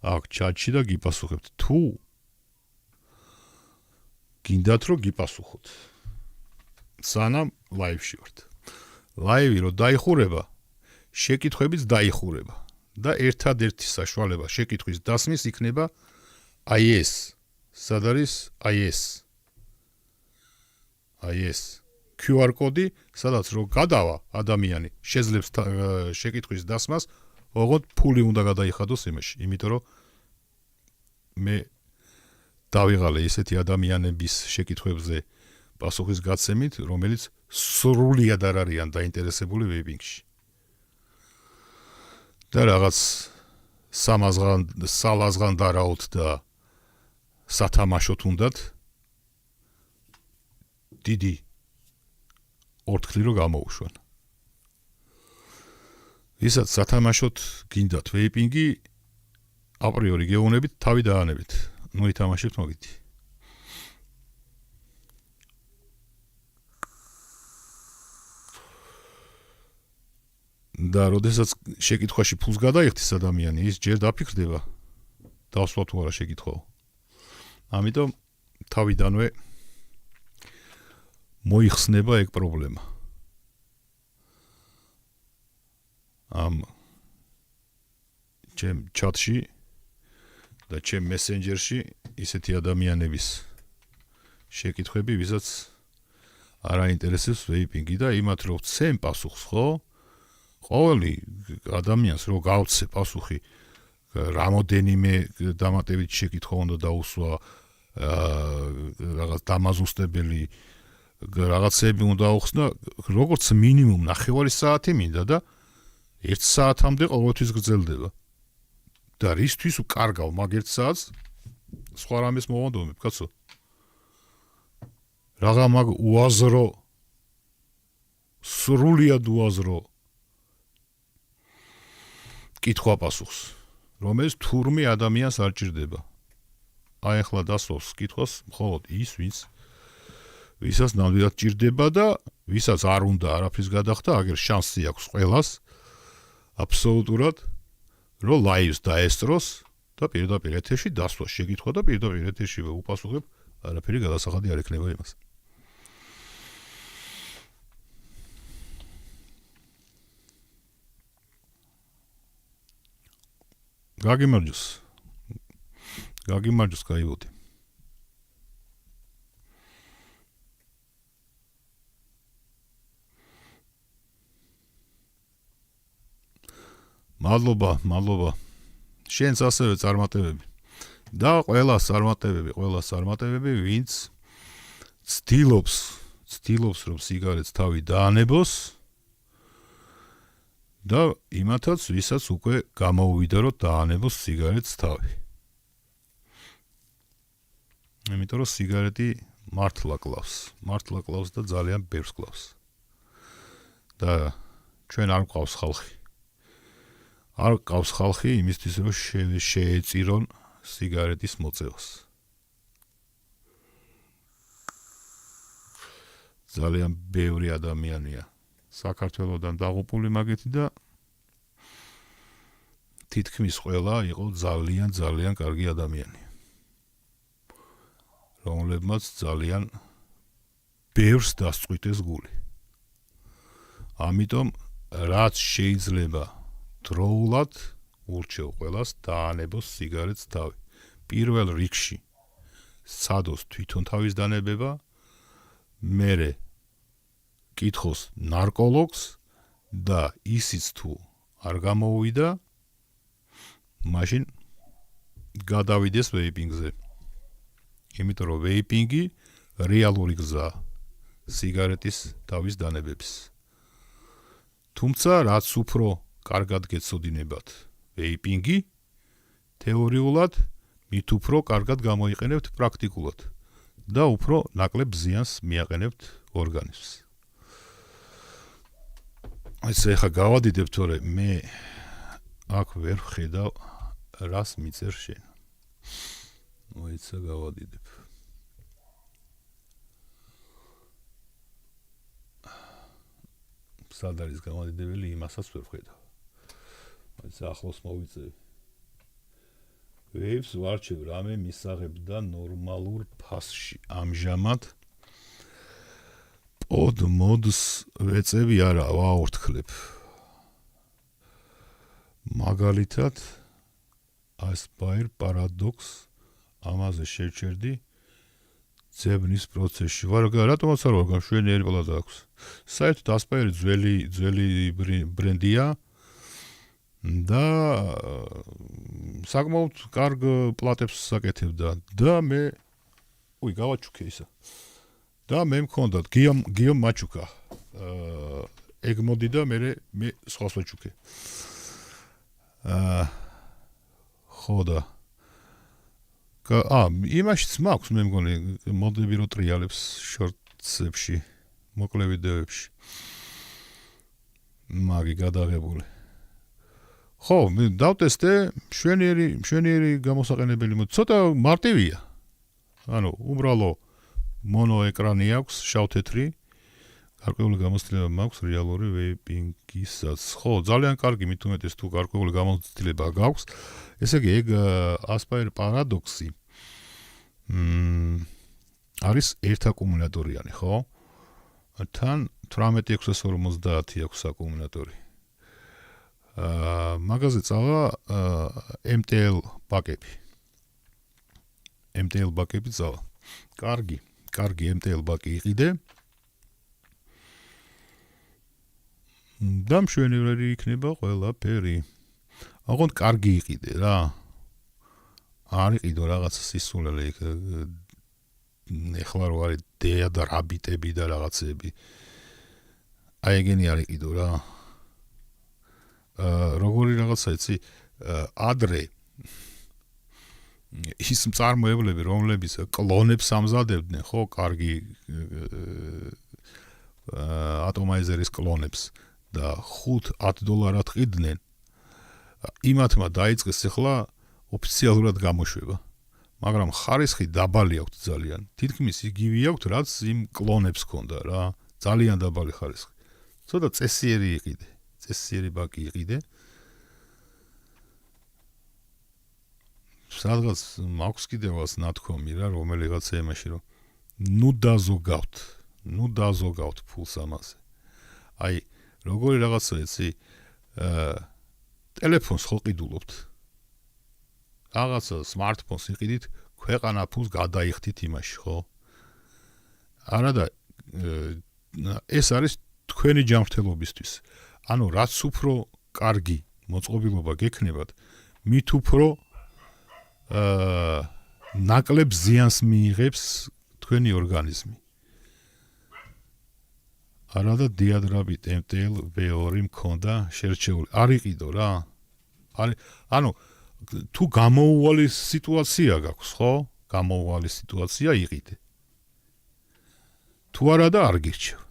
აქ ჩატში და გიპასუხებთ. თუ გინდათ რომ გიპასუხოთ. სანამ ლაივში ვართ. ლაივი რო დაიხურება, შეკითხვებიც დაიხურება და ერთადერთი საშუალება შეკითხვის დასმის იქნება აი ეს. სად არის აი ეს? აი ეს QR კოდი, სადაც რო გადავა ადამიანი, შეძლებს შეკითხვის დასმას, ოღონდ ფული უნდა გადაიხადოს იმაში, იმიტომ რომ მე დავიღალე ისეთი ადამიანების შეკითხვებზე პასუხის გაცემით, რომელიც სრულიად არ არიან დაინტერესებული ვეიპინგში. და რაღაც სალაზღან დარაოთ და სათამაშოთ უნდათ დიდი ორთქლი რო გამოუშვან. ვისაც სათამაშოდ გინდათ ვეიპინგი, აპრიორი გეუბნებით, თავი დაანებით. ნუ ითამაშებთ მოგიდი. და როდესაც შეკითხვაში ფულს გადაიხდის ადამიანი, ის ჯერ დაფიქრდება. დავსვა თუ არა შეკითხვაო. ამიტომ თავიდანვე მოიხსნება ეგ პრობლემა. ამ ჩემ ჩატში და ჩემ მესენჯერში ისეთი ადამიანების შეკითხვები, ვისაც არ აინტერესებს ვეიპინგი და იმათ რო ვცემ პასუხს, ხო? ყოველი ადამიანს რო გავცე პასუხი, რამოდენიმე დამატებით შეკითხვა უნდა დაუსვა, რაღაც დამაზუსტებელი რაღაცები უნდა აუხსნა, როგორც მინიმუმ 9 საათი მინდა და 1 საათამდე ყოველთვის გრძელდება. და რისთვის უკარგავ მაგ 1 საათს სხვა რამეს მოვანდომებ, კაცო. რაღა მაგ უაზრო, სრულიად უაზრო კითხვა პასუხს, რომელიც თურმე ადამიანს არ ჭირდება. აი ახლა დასვავს კითხვას მხოლოდ ის, ვისაც ნამდვილად ჭირდება და ვისაც არ უნდა არაფრის გადახდა, აგერ შანსი აქვს ყველას აბსოლუტურად, რომ ლაივს დაესწროს და პირდაპირ ეთერში დასვას შეკითხვა და პირდაპირ ეთერშივე უპასუხებ, არაფერი გადასახადი არ ექნება იმას. გაგიმარჯოს, გაივოდი. მადლობა. შენც ასევე წარმატებები. და ყველას წარმატებები, ვინც ცდილობს რომ სიგარეტს თავი დაანებოს და იმათაც, ვისაც უკვე გამოუვიდა რომ დაანებოს სიგარეტს თავი. იმიტომ რომ სიგარეტი მართლა კლავს და ძალიან ბევრს კლავს. და ჩვენ არ გვყავს ხალხი. არ ყავს ხალხი იმისთვის რომ შეეწირონ სიგარეტის მოწევას. ძალიან ბევრი ადამიანია საქართველოდან დაღუპული მაგეთი და თითქმის ყველა იყო ძალიან კარგი ადამიანი, რომლებმაც ძალიან ბევრს დასწყვიტეს გული. ამიტომ რაც შეიძლება დროულად ურჩევ ყველას დაანებოს სიგარეტს თავი. პირველ რიგში სცადოს თვითონ თავის დანებება, მერე კითხოს ნარკოლოგს და ისიც თუ არ გამოუვიდა, მაშინ გადავიდეს ვეიპინგზე. იმიტომ რომ ვეიპინგი რეალური გზაა სიგარეტის თავის დანებების. თუმცა რაც უფრო კარგად გეცოდინებათ ვეიპინგი, თეორიულად მით უფრო კარგად გამოიყენებთ პრაქტიკულად და უფრო ნაკლებ ზიანს მიაყენებთ ორგანიზმს. ესე ხა გავადიდებ, თორე მე აქ ვერ ვხედავ რას მიწერ შენ. მოიცა გავადიდებ. სად არის გამოდიდებელი, იმასაც ვერ ვხედავ. მოიცა ახლოს მოვიწევი. ვეივს ვარჩევ რამე მისაღებ და ნორმალურ ფასში. ამჟამად პოდ მოდს ვეწევი არა, ვაორთქლებ. მაგალითად Aspire Paradox ამაზე შევჩერდი ძებნის პროცესში. რატომაც არ ვარ გამშვენიერი პლატა აქვს. საერთოდ Aspire ძველი ბრენდია და საკმაოდ კარგ პლატებს საკეთებდა და მე გავაჩუქე ისა. და მე მქონდათ გიომ მაჩუკა. ეგ მოდი და მე სხვას ვაჩუქე. ხო და იმაშიც მაქვს მე მგონი მოდები რო ტრიალებს შორტსებში, მოკლე ვიდეოებში. მაგი გადაღებული. ხო, დავტესტე, მშვენიერი გამოსაყენებელი მოდი. ცოტა მარტივია. ანუ უბრალო მონოეკრანი აქვს, შავ-თეთრი. გარკვეული გამოცდილება მაქვს რეალური ვეიპინგისაც. ხო, ძალიან კარგი, მით უმეტეს თუ გარკვეული გამოცდილება გაქვს. ესე იგი, ეგ Aspire Paradox-ი არის ერთაკუმულატორიანი, ხო? თან 18650 აქვს აკუმულატორი. მაგაზე წავა MTL ბაკები. MTL ბაკები წავა. კარგი MTL ბაკი იყიდე. და მშვენიერი იქნება ყველაფერი. აღონ კარგი იყიდე რა. არ იყიდო რაღაც სისულელე იქ ეხლა რო არის დეა და რაბიტები და რაღაცები. აი ეგენი არ იყიდო რა. როგორი რაღაცა იცი ადრე ის მწარმოებლები რომლებიც კლონებს ამზადებდნენ ხო კარგი ატომაიზერის კლონებს და $5-10 ყიდნენ იმათმა დაიწყეს ახლა ოფიციალურად გამოშვება მაგრამ ხარისხი დაბალი აქვს ძალიან თითქმის იგივე აქვს რაც იმ კლონებს ჰქონდა რა ძალიან დაბალი ხარისხი ცოტა წესიერი იყიდე წესიერი ბაკი იყიდე სადღაც მაქვს კიდევაც ნათქვამი რა რომელიღაცა იმაში რომ ნუ დაზოგავთ ფულს ამაზე აი როგორი რაღაცა იცი ტელეფონს ხო ყიდულობთ რაღაცა smartphones იყიდით ქვეყანა ფულს გადაიხდით იმაში ხო არა და ეს არის თქვენი ჯანმრთელობისთვის ანუ რაც უფრო კარგი მოწყობილობა გექნებათ მით უფრო ნაკლებ ზიანს მიიღებს თქვენი ორგანიზმი არა და დიადრაბიტ MTL V2 მქონდა შერჩეული არ იყიდო რა ანუ თუ გამოუვალი სიტუაცია გაქვს ხო გამოუვალი სიტუაცია იყიდე თუ არა და არ გირჩევ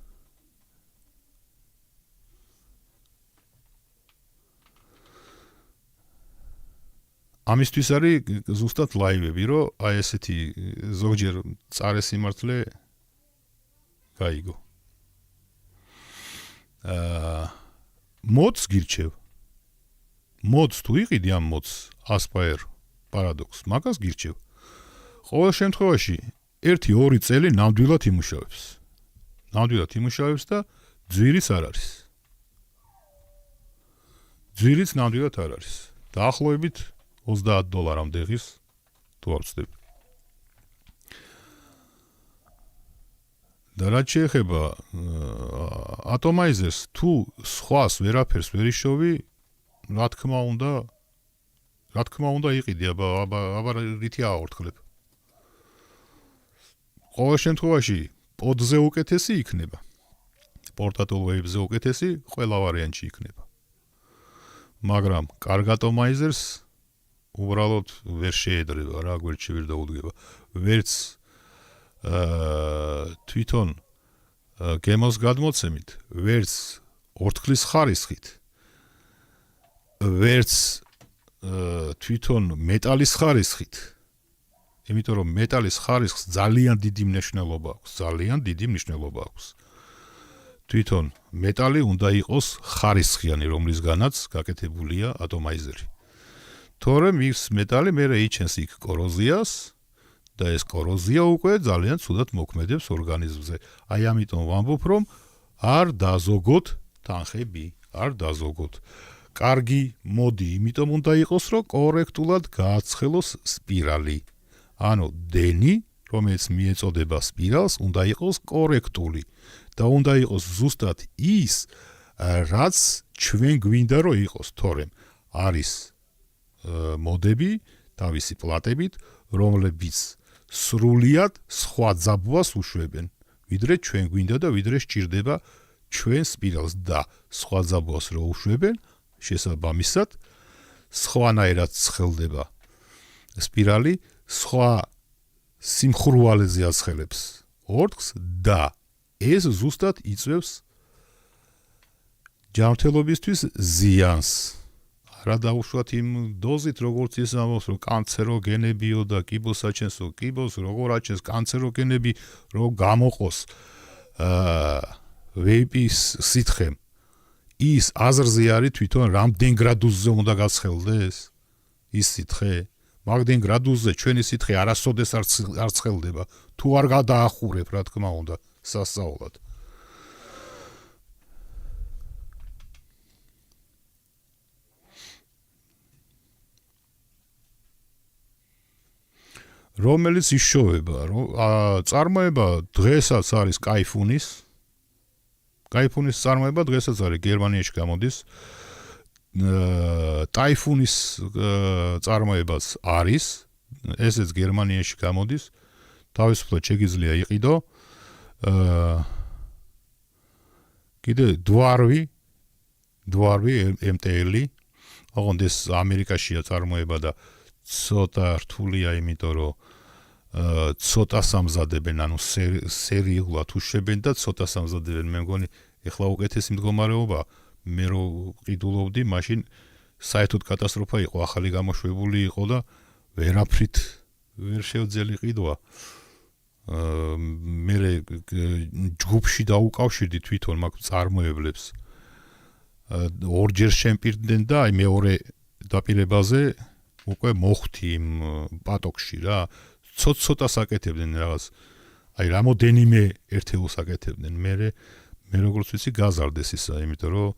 ამისთვის არის ზუსტად ლაივები რომ აი ესეთი ზოგჯერ წარე სიმართლე გაიგო მოდს გირჩევ მოდს თუ იყიდი ამ მოდს Aspire Paradox მაგას გირჩევ ყოველ შემთხვევაში 1-2 წელი ნამდვილად იმუშავებს და ძვირიც არ არის ძვირიც ნამდვილად არ არის დაახლოებით $30-მდე ღირს თუ არ ვცდები და რაც შეეხება ატომაიზერს თუ სხვას ვერაფერს ვერ იშოვი რა თქმა უნდა იყიდი აბა რითი აორთქლებ ყოველ შემთხვევაში პოდზე უკეთესი იქნება პორტატულ ვეიბზე უკეთესი ყველა ვარიანტში იქნება მაგრამ კარგ ატომაიზერს უბრალოდ ვერ შეედრება რა გვერდში ვერ დაუდგება ვერც თვითონ გემოს გადმოცემით ვერც ორთქლის ხარისხით ვერც თვითონ მეტალის ხარისხით იმიტომ რომ მეტალის ხარისხს ძალიან დიდი მნიშვნელობა აქვს თვითონ მეტალი უნდა იყოს ხარისხიანი რომლისგანაც გაკეთებულია ატომაიზერი თორემ ის მეტალი მერე იჩენს იქ კოროზიას და ეს კოროზია უკვე ძალიან ცუდად მოქმედებს ორგანიზმზე. აი ამიტომ ვამბობ რომ არ დაზოგოთ თანხები, არ დაზოგოთ. კარგი მოდი, იმიტომ უნდა იყოს რომ კორექტულად გააცხელოს სპირალი. ანუ დენი, რომელიც მიეწოდება სპირალს, უნდა იყოს კორექტული და უნდა იყოს ზუსტად ის, რაც ჩვენ გვინდა რომ იყოს, თორემ არის მოდები თავისი პლატებით, რომლებიც სრულიად სხვა ძაბვას უშვებენ, ვიდრე ჩვენ გვინდა და ვიდრე სჭირდება ჩვენ სპირალს და სხვა ძაბვას რო უშვებენ, შესაბამისად სხვანაირად ცხელდება სპირალი, სხვა სიმხურვალეზე აცხელებს ორთქლს და ეს ზუსტად იწვევს ჯანმრთელობისთვის ზიანს. არა დაუშვათ იმ დოზით, როგორც ის ამბობს, რომ კანცეროგენებიო და კიბოს აჩენსო, კიბოს როგორ აჩენს კანცეროგენები, რომ გამოყოს ვეიპის სითხემ. ის აზრზე არის თვითონ რამდენ გრადუსზე უნდა გაცხელდეს ის სითხე. მაგდენ გრადუსზე ჩვენი სითხე არასოდეს არ ცხელდება, თუ არ გადაახურებ, რა თქმა უნდა, სასწაულად. რომელიც იშოვება, რომ წარმოება დღესაც არის კაიფუნის წარმოება დღესაც არის გერმანიაში გამოდის. ტაიფუნის წარმოებაც არის, ესეც გერმანიაში გამოდის. თავისუფლად შეგიძლია იყიდო. კიდე დვარვი MTL-ი, ოღონდ ეს ამერიკაშია წარმოება და ცოტა რთულია, იმიტომ რომ ცოტა სამზადებენ, ანუ სერიულად უშვებენ და ცოტა სამზადებენ. მე მგონი ეხლა უკეთესი მდგომარეობა, მე რო ყიდულობდი, მაშინ საერთოდ კატასტროფა იყო, ახალი გამოშვებული იყო და ვერაფრით ვერ შევძელი ყიდვა. მე ჯგუფში დაუკავშირდი თვითონ მაგ წარმოებლებს. ორჯერ შემპირდნენ და აი მეორე დაპირებაზე უკვე მოხვდი იმ პატოქში რა. ცოტა საკეთებდნენ რაღაც. აი რამოდენიმე ერთეულს აკეთებდნენ. მე როგორც ვიცი გაზარდეს ისა, იმიტომ რომ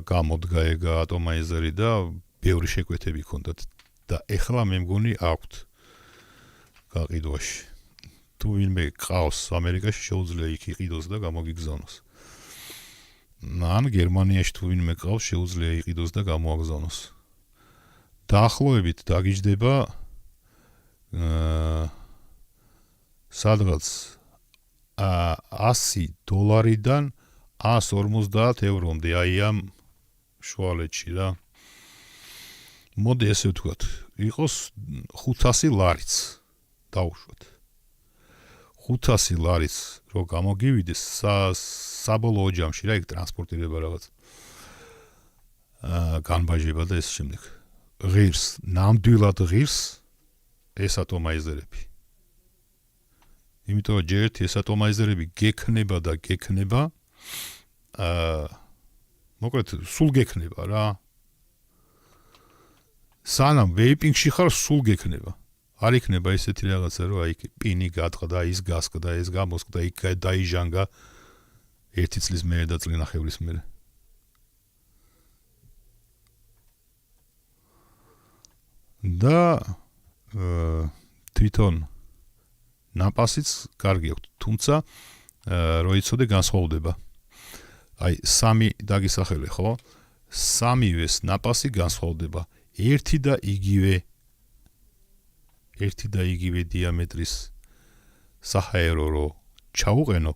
გამოდგა ეგა ატომაიზერი და ბევრი შეკვეთები ჰქონდათ და ეხლა მე მგონი აქვთ გაყიდვაში. თუ ვინმე ყავს ამერიკაში შეუძლია იქ იყიდოს და გამოგიგზავნოს. ან გერმანიაში თუ ვინმე ყავს შეუძლია იყიდოს და გამოაგზავნოს. დაახლოებით დაგიჯდება სადღაც $100-დან €150-მდე აი ამ შუალედში რა. მოდი ესე ვთქვათ, იყოს 500 ლარიც დაუშვათ. 500 ლარიც რო გამოგივიდეს საბოლოო ჯამში რა, იქ ტრანსპორტირება რაღაც. განბაჟება და ეს შემდეგ. ღირს, ნამდვილად ღირს ეს ატომაიზერები. იმიტომ რომ ჯერ ერთი ეს ატომაიზერები გექნება და გექნება, მოკლედ სულ გექნება რა. სანამ ვეიპინგში ხარ, სულ გექნება. არ იქნება ესეთი რაღაცა, რომ აი პინი გადყდა, ის გასკდა, ეს გამოსკდა, იქ დაიჟანგა 1 წლის მერე და წლინახევრის მერე. და თვითონ ნაპასიც კარგი აქვს, თუმცა რო იცოდე განსხვავდება. აი 3 დაგისახელე, ხო? 3-ვეს ნაპასი განსხვავდება. ერთი და იგივე დიამეტრის საჰაერო რო ჩაუყენო,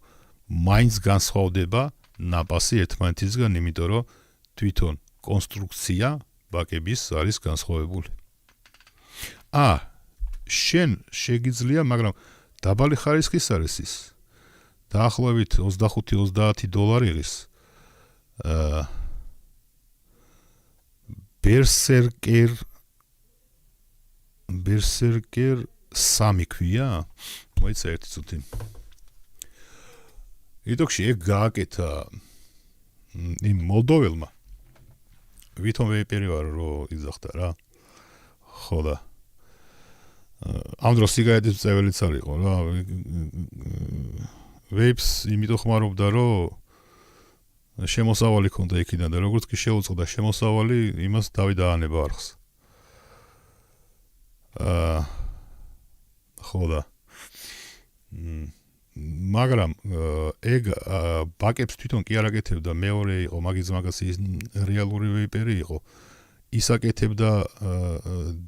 მაინც განსხვავდება ნაპასი ერთმანეთისგან, იმიტომ რომ თვითონ კონსტრუქცია ბაკების არის განსხვავებული. შენ შეგიძლია, მაგრამ დაბალი ხარისხის არის ის. დაახლოებით $25-30 იღის. Berserker 3 ქვია? მოიცა ერთი წუთი. იდოქში ეგ გააკეთა იმ მოლდოველმა. ვითომ ვეიპერი ვარ რო იზახდა რა. ხო და ამ დროს სიგარეტის წეველიც არ იყო რა. ვეიპს იმიტომ ხმარობდა, რომ შემოსავალი ქონდა იქიდან და როგორც კი შეუწყდა შემოსავალი, იმას დავიდა ანება არხს. ხო და მაგრამ ეგ ბაკებს თვითონ კი არ აკეთებდა, მეორე იყო, მაგას ის რეალური ვეიპერი იყო. ის აკეთებდა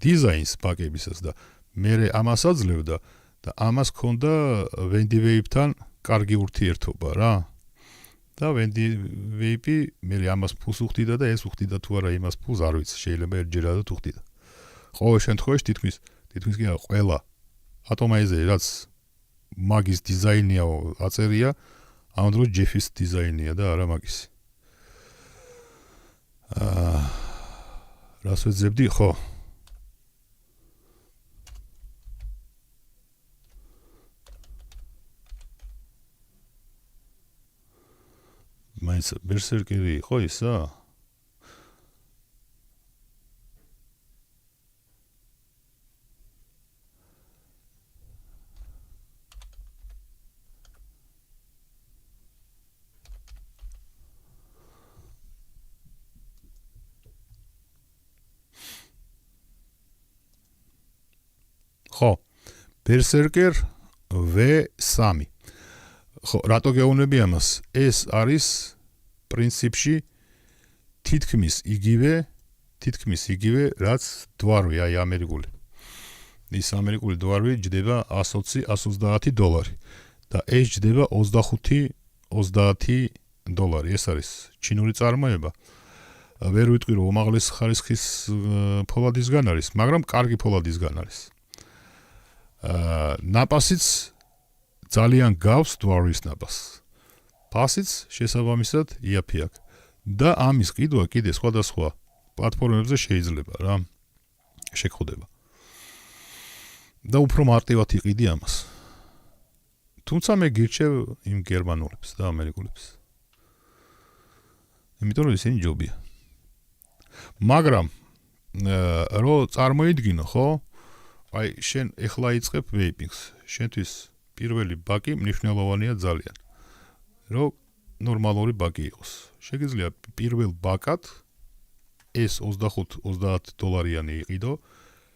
დიზაინს ბაკებისას და მე ამას აძლევდა და ამას ქონდა ვენდი ვეიპთან კარგი ურთიერთობა რა. და ვენდი ვეიპი მე ამას ფულს უხდიდა და ეს უხდიდა თუ არა იმას ფულს არ ვიცი, შეიძლება ერთჯერადად უხდიდა. ყოველ შემთხვევაში თითქმის კი არა, ყველა ატომაიზერი რაც მაგის დიზაინია აწერია, ამ დროს ჯეფის დიზაინია და არა მაგის. რას ვეძებდი, ხო? მაინც ბერსერკერი იყო ისა? ხო, ბერსერკერ V3. ხო, რატო გეუბნები ამას? ეს არის პრინციპში თითქმის იგივე, რაც დვარვი, აი ამერიკული. ის ამერიკული დვარვი ჯდება 120-130 დოლარი და ეს ჯდება 25-30 დოლარი. ეს არის ჩინური წარმოება. ვერ ვიტყვი რომ უმაღლეს ხარისხის ფოლადისგან არის, მაგრამ კარგი ფოლადისგან არის. ნაპასიც ძალიან გავს დვარვის ნაპასს. ფასიც შესაბამისად იაფი აქვს. და ამის ყიდვა კიდე სხვადასხვა პლატფორმებზე შეიძლება რა შეგხვდება. და უფრო მარტივად იყიდი ამას. თუმცა მე გირჩევ იმ გერმანულებს და ამერიკულებს. იმიტომ რომ ისინი ჯობია. მაგრამ რო წარმოიდგინო, ხო? აი შენ ეხლა იწყებ ვეიპინგს. შენთვის პირველი ბაკი მნიშვნელოვანია ძალიან. რომ ნორმალური ბაკი იყოს. შეგიძლია პირველ ბაკად ეს 25-30 დოლარიანი იყიდო,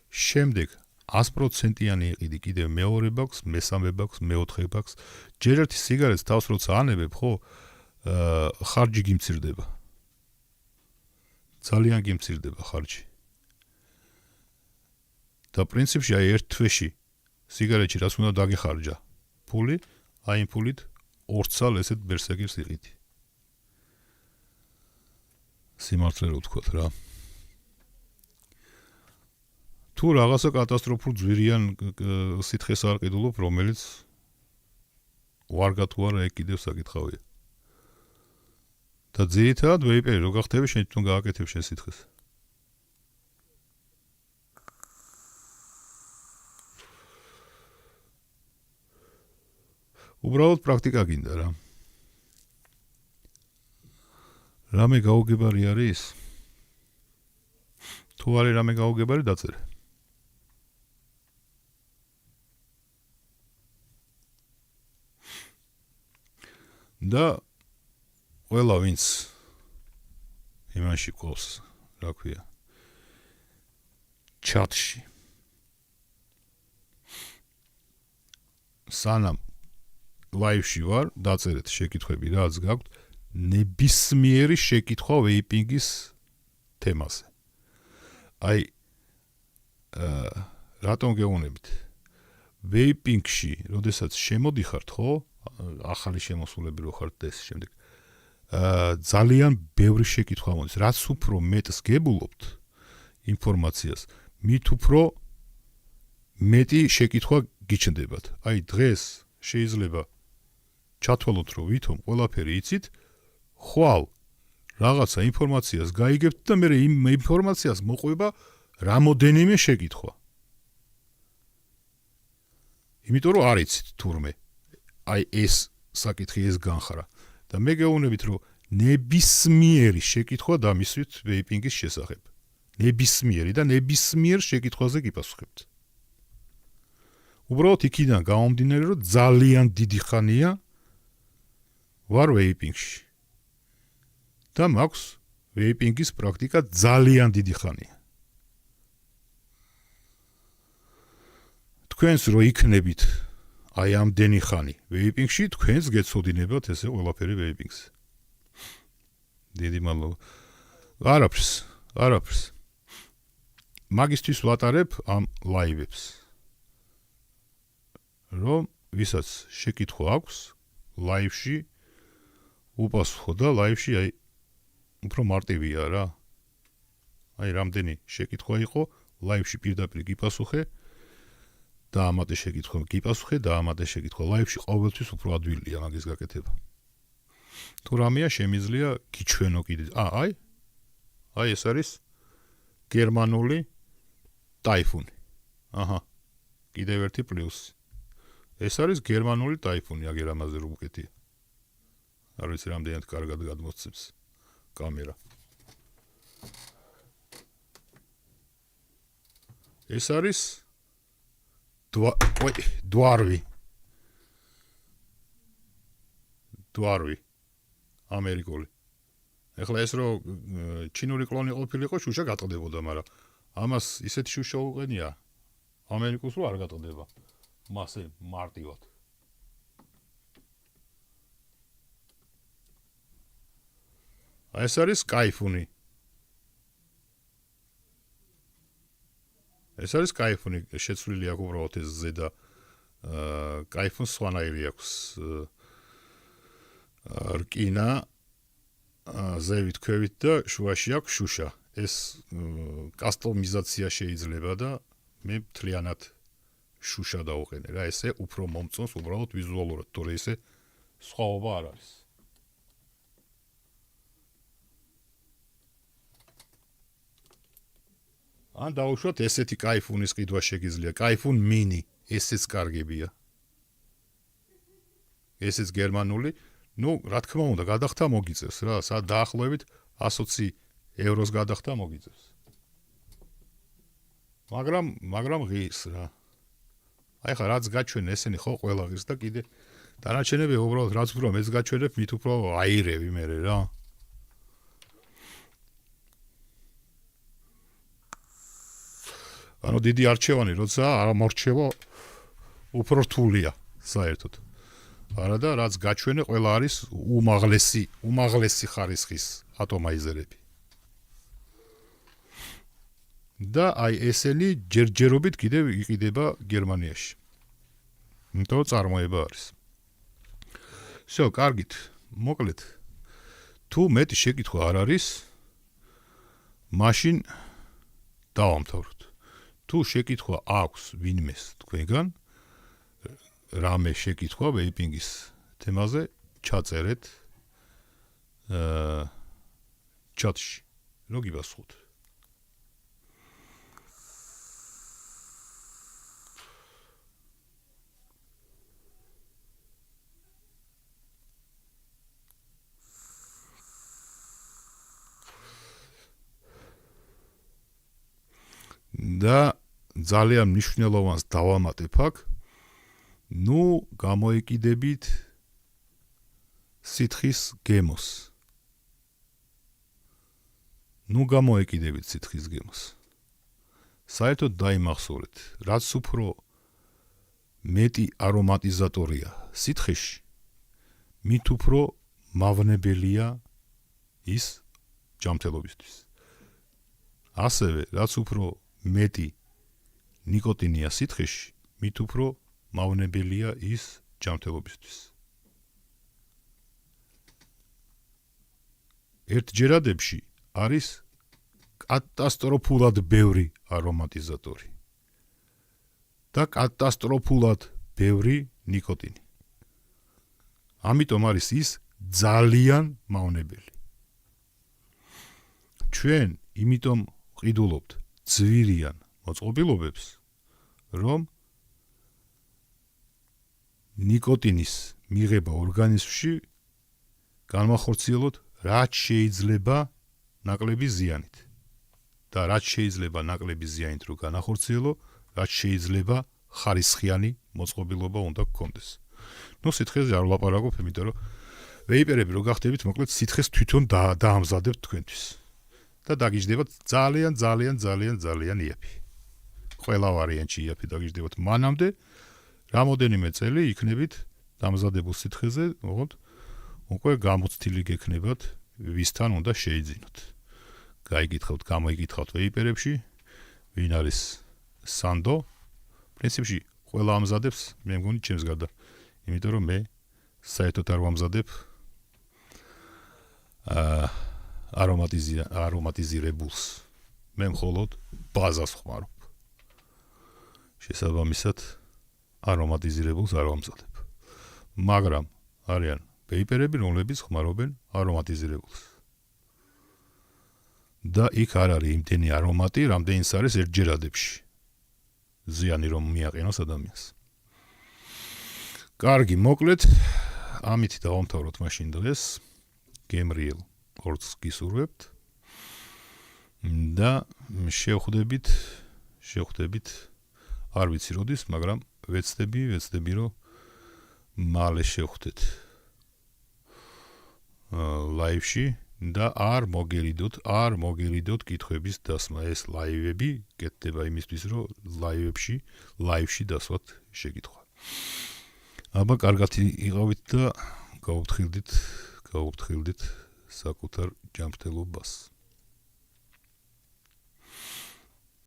შემდეგ 100%-იანი იყიდი კიდევ მეორე ბაკს, მესამე ბაკს, მეოთხე ბაკს. ჯერ ერთი სიგარეტს თავს როცა ანებებ, ხო, ხარჯი გიმცირდება. ძალიან გიმცირდება ხარჯი. და პრინციპში აი ერთ თვეში სიგარეტში რაც უნდა დაგეხარჯა ფული, აი იმ ფულით 2 წალ ესეთ ბერსერკერს იყიდი. სიმართლე რო ვთქვათ რა. თუ რაღაცა კატასტროფულ ძვირიან სითხეს არ ყიდულობ, რომელიც ვარგა თუ არა ეგ კიდევ საკითხავია. და ძირითადად ვეიპერი რო გახდები, შენ თვითონ გააკეთებ შენ სითხეს. უბრალოდ პრაქტიკა გინდა რა. რამე გაუგებარი არის? თუ არის რამე გაუგებარი, დაწერე. და ყველა ვინც იმაში ყავს, რა ქვია, ჩატში. სანამ ლაივში ვარ, დაწერეთ შეკითხვები, რაც გაქვთ, ნებისმიერი შეკითხვა ვეიპინგის თემაზე. აი, რატომ გეუბნებით? ვეიპინგში, როდესაც შემოდიხართ, ხო, ახალი შემოსულები რო ხართ და ეს შემდეგ, ძალიან ბევრი შეკითხვა მოდის. რაც უფრო მეტს გებულობთ ინფორმაციას, მით უფრო მეტი შეკითხვა გიჩნდებათ. აი, დღეს შეიძლება ჩათვალოთ, რომ ვითომ ყველაფერი იცით, ხვალ რაღაცა ინფორმაციას გაიგებთ და მე იმ ინფორმაციას მოყვება რამოდენიმე შეკითხვა. იმიტომ რომ არ იცით თურმე. აი ეს საკითხი ეს განხრა. და მე გეუბნებით, რომ ნებისმიერი შეკითხვა დამისვით ვეიპინგის შესახებ. ნებისმიერი და ნებისმიერ შეკითხვაზე გიპასუხებთ. უბრალოდ იქიდან გამომდინარე, რომ ძალიან დიდი ხანია ვარ ვეიპინგში. და მაქვს ვეიპინგის პრაქტიკა ძალიან დიდი ხანია. თქვენს რო იქნებით აი ამდენი ხანი ვეიპინგში, თქვენს გეცოდინებათ ესე ყველაფერი ვეიპინგზე. დიდი მადლობა. არაფერს. მაგისთვის ვატარებ ამ ლაივებს. რომ ვისაც შეკითხვა აქვს, ლაივში უპასუხო და ლაივში აი უფრო მარტივია რა. აი რამდენი შეკითხვა იყო, ლაივში პირდაპირ გიპასუხე და ამატე შეკითხვა გიპასუხე და ამატე შეკითხვა ლაივში ყოველთვის უფრო ადვილია მაგის გაკეთება. თუ რამეა შემიძლია გიჩვენო კიდე. აი ეს არის გერმანული ტაიფუნი. აჰა. კიდევ ერთი პლუსი. ეს არის გერმანული ტაიფუნი, აგერ ამაზე რომ უკეთია. არ ვიცი რამდენად კარგად გადმოსცემს კამერა. ეს არის დვარვი. ამერიკული. ეხლა ეს რომ ჩინური კლონი ყოფილიყო, შუშა გატყდებოდა, მაგრამ ამას ისეთი შუშა უყენია ამერიკულს რომ არ გატყდება. მასე მარტივად. ეს არის კაიფუნი. ეს არის კაიფუნი, შეცვლილი აქვს უბრალოდ ეს ზედა კაიფუნს სხვანაირი აქვს რკინა ზევით ქვევით და შუაში აქვს შუშა. ეს კასტომიზაცია შეიძლება და მე მთლიანად შუშა დავუყენე რა, ესე უფრო მომწონს უბრალოდ ვიზუალურად, თორე ესე სხვაობა არ არის. ან დავუშვათ ესეთი კაიფუნის ყიდვა შეგიძლია, კაიფუნ მინი, ესეც კარგებია. ესეც გერმანული, რა თქმა უნდა, გადახდა მოგიწევს რა, დაახლოებით 120 ევროს გადახდა მოგიწევს. მაგრამ ღირს რა. აი ხა რაც გაჩვენე ესენი ხო ყველა ღირს და კიდე დანარჩენები უბრალოდ რაც უფრო მეც გაჩვენებ, მით უფრო აირევი მე რა. ანუ დიდი არჩევანი როცა არ მორჩევა უფრო რთულია საერთოდ. არა და რაც გაჩვენე ყველა არის უმაღლესი ხარისხის ატომაიზერები. და აი ესენი ჯერჯერობით კიდევ იყიდება გერმანიაში. იმიტომ წარმოება არის. всё, კარგით, მოკლედ. თუ მეტი შეკითხვა არ არის, მაშინ დავამთავროთ. თუ შეკითხვა აქვს ვინმეს თქვენგან, რამე შეკითხვა ვეიპინგის თემაზე, ჩაწერეთ ჩატში, რომ გიბასხოთ. და ძალიან მნიშვნელოვანს დავამატებ აქ, გამოიკიდებით სითხის გემოს. გამოიკიდებით სითხის გემოს. საერთოდ დაიმახსოვრეთ, რაც უფრო მეტი არომატიზატორია სითხეში, მით უფრო მავნებელია ის ჯამთელობისთვის. ასევე, რაც უფრო მეტი ნიკოტინია სითხეში, მით უფრო მავნებელია ის ჯამთელობისთვის. ერთჯერადებში არის კატასტროფულად ბევრი არომატიზატორი და კატასტროფულად ბევრი ნიკოტინი. ამიტომ არის ის ძალიან მავნებელი. ჩვენ იმიტომ ყიდულობთ ძვირიან მოწყობილობებს, რომ ნიკოტინის მიღება ორგანიზმში განმახორციელოთ რაც შეიძლება ნაკლები ზიანით. და რაც შეიძლება ნაკლები ზიანით რო განახორციელო, რაც შეიძლება ხარისხიანი მოწყობილობა უნდა გქონდეს. სითხეზე არ ვლაპარაკობ, იმიტომ რომ ვეიპერები რო გახდებით, მოკლედ სითხეს თვითონ დაამზადებთ თქვენთვის. და დაგიჯდებათ ძალიან იაფი. ყველა ვარიანტში იაფი დაგიჯდებათ მანამდე, რამოდენიმე წელი იქნებით დამზადებულ სითხეზე, უკვე გამოცდილი გექნებათ, ვისთან უნდა შეიძინოთ. გამოიკითხავთ ვეიპერებში, ვინ არის სანდო, პრინციპში ყველა ამზადებს, მე მგონი ჩემს გარდა. იმიტომ რომ მე საერთოდ არ ვამზადებ არომატიზირებულს. მე მხოლოდ ბაზას ხმარობ. შესაბამისად არომატიზირებულს არ ვამზადებ. მაგრამ არიან ვეიპერები, რომლებიც ხმარობენ არომატიზირებულს. და იქ არ არის იმდენი არომატი, რამდენიც არის ერთჯერადებში. ზიანი რომ მიაყენოს ადამიანს. კარგი, მოკლედ, ამით დავამთავროთ მაშინ დღეს. გემრიელ ორს გისურვებთ და შევხვდებით, არ ვიცი როდის, მაგრამ ვეცდები რომ მალე შევხვდეთ ლაივში და არ მოგერიდოთ კითხვების დასმა. ეს ლაივები კეთდება იმისთვის, რომ ლაივში დასვათ შეკითხვა. აბა კარგად იყავით და გაუფრთხილდით საკუთარ ჯანმრთელობას.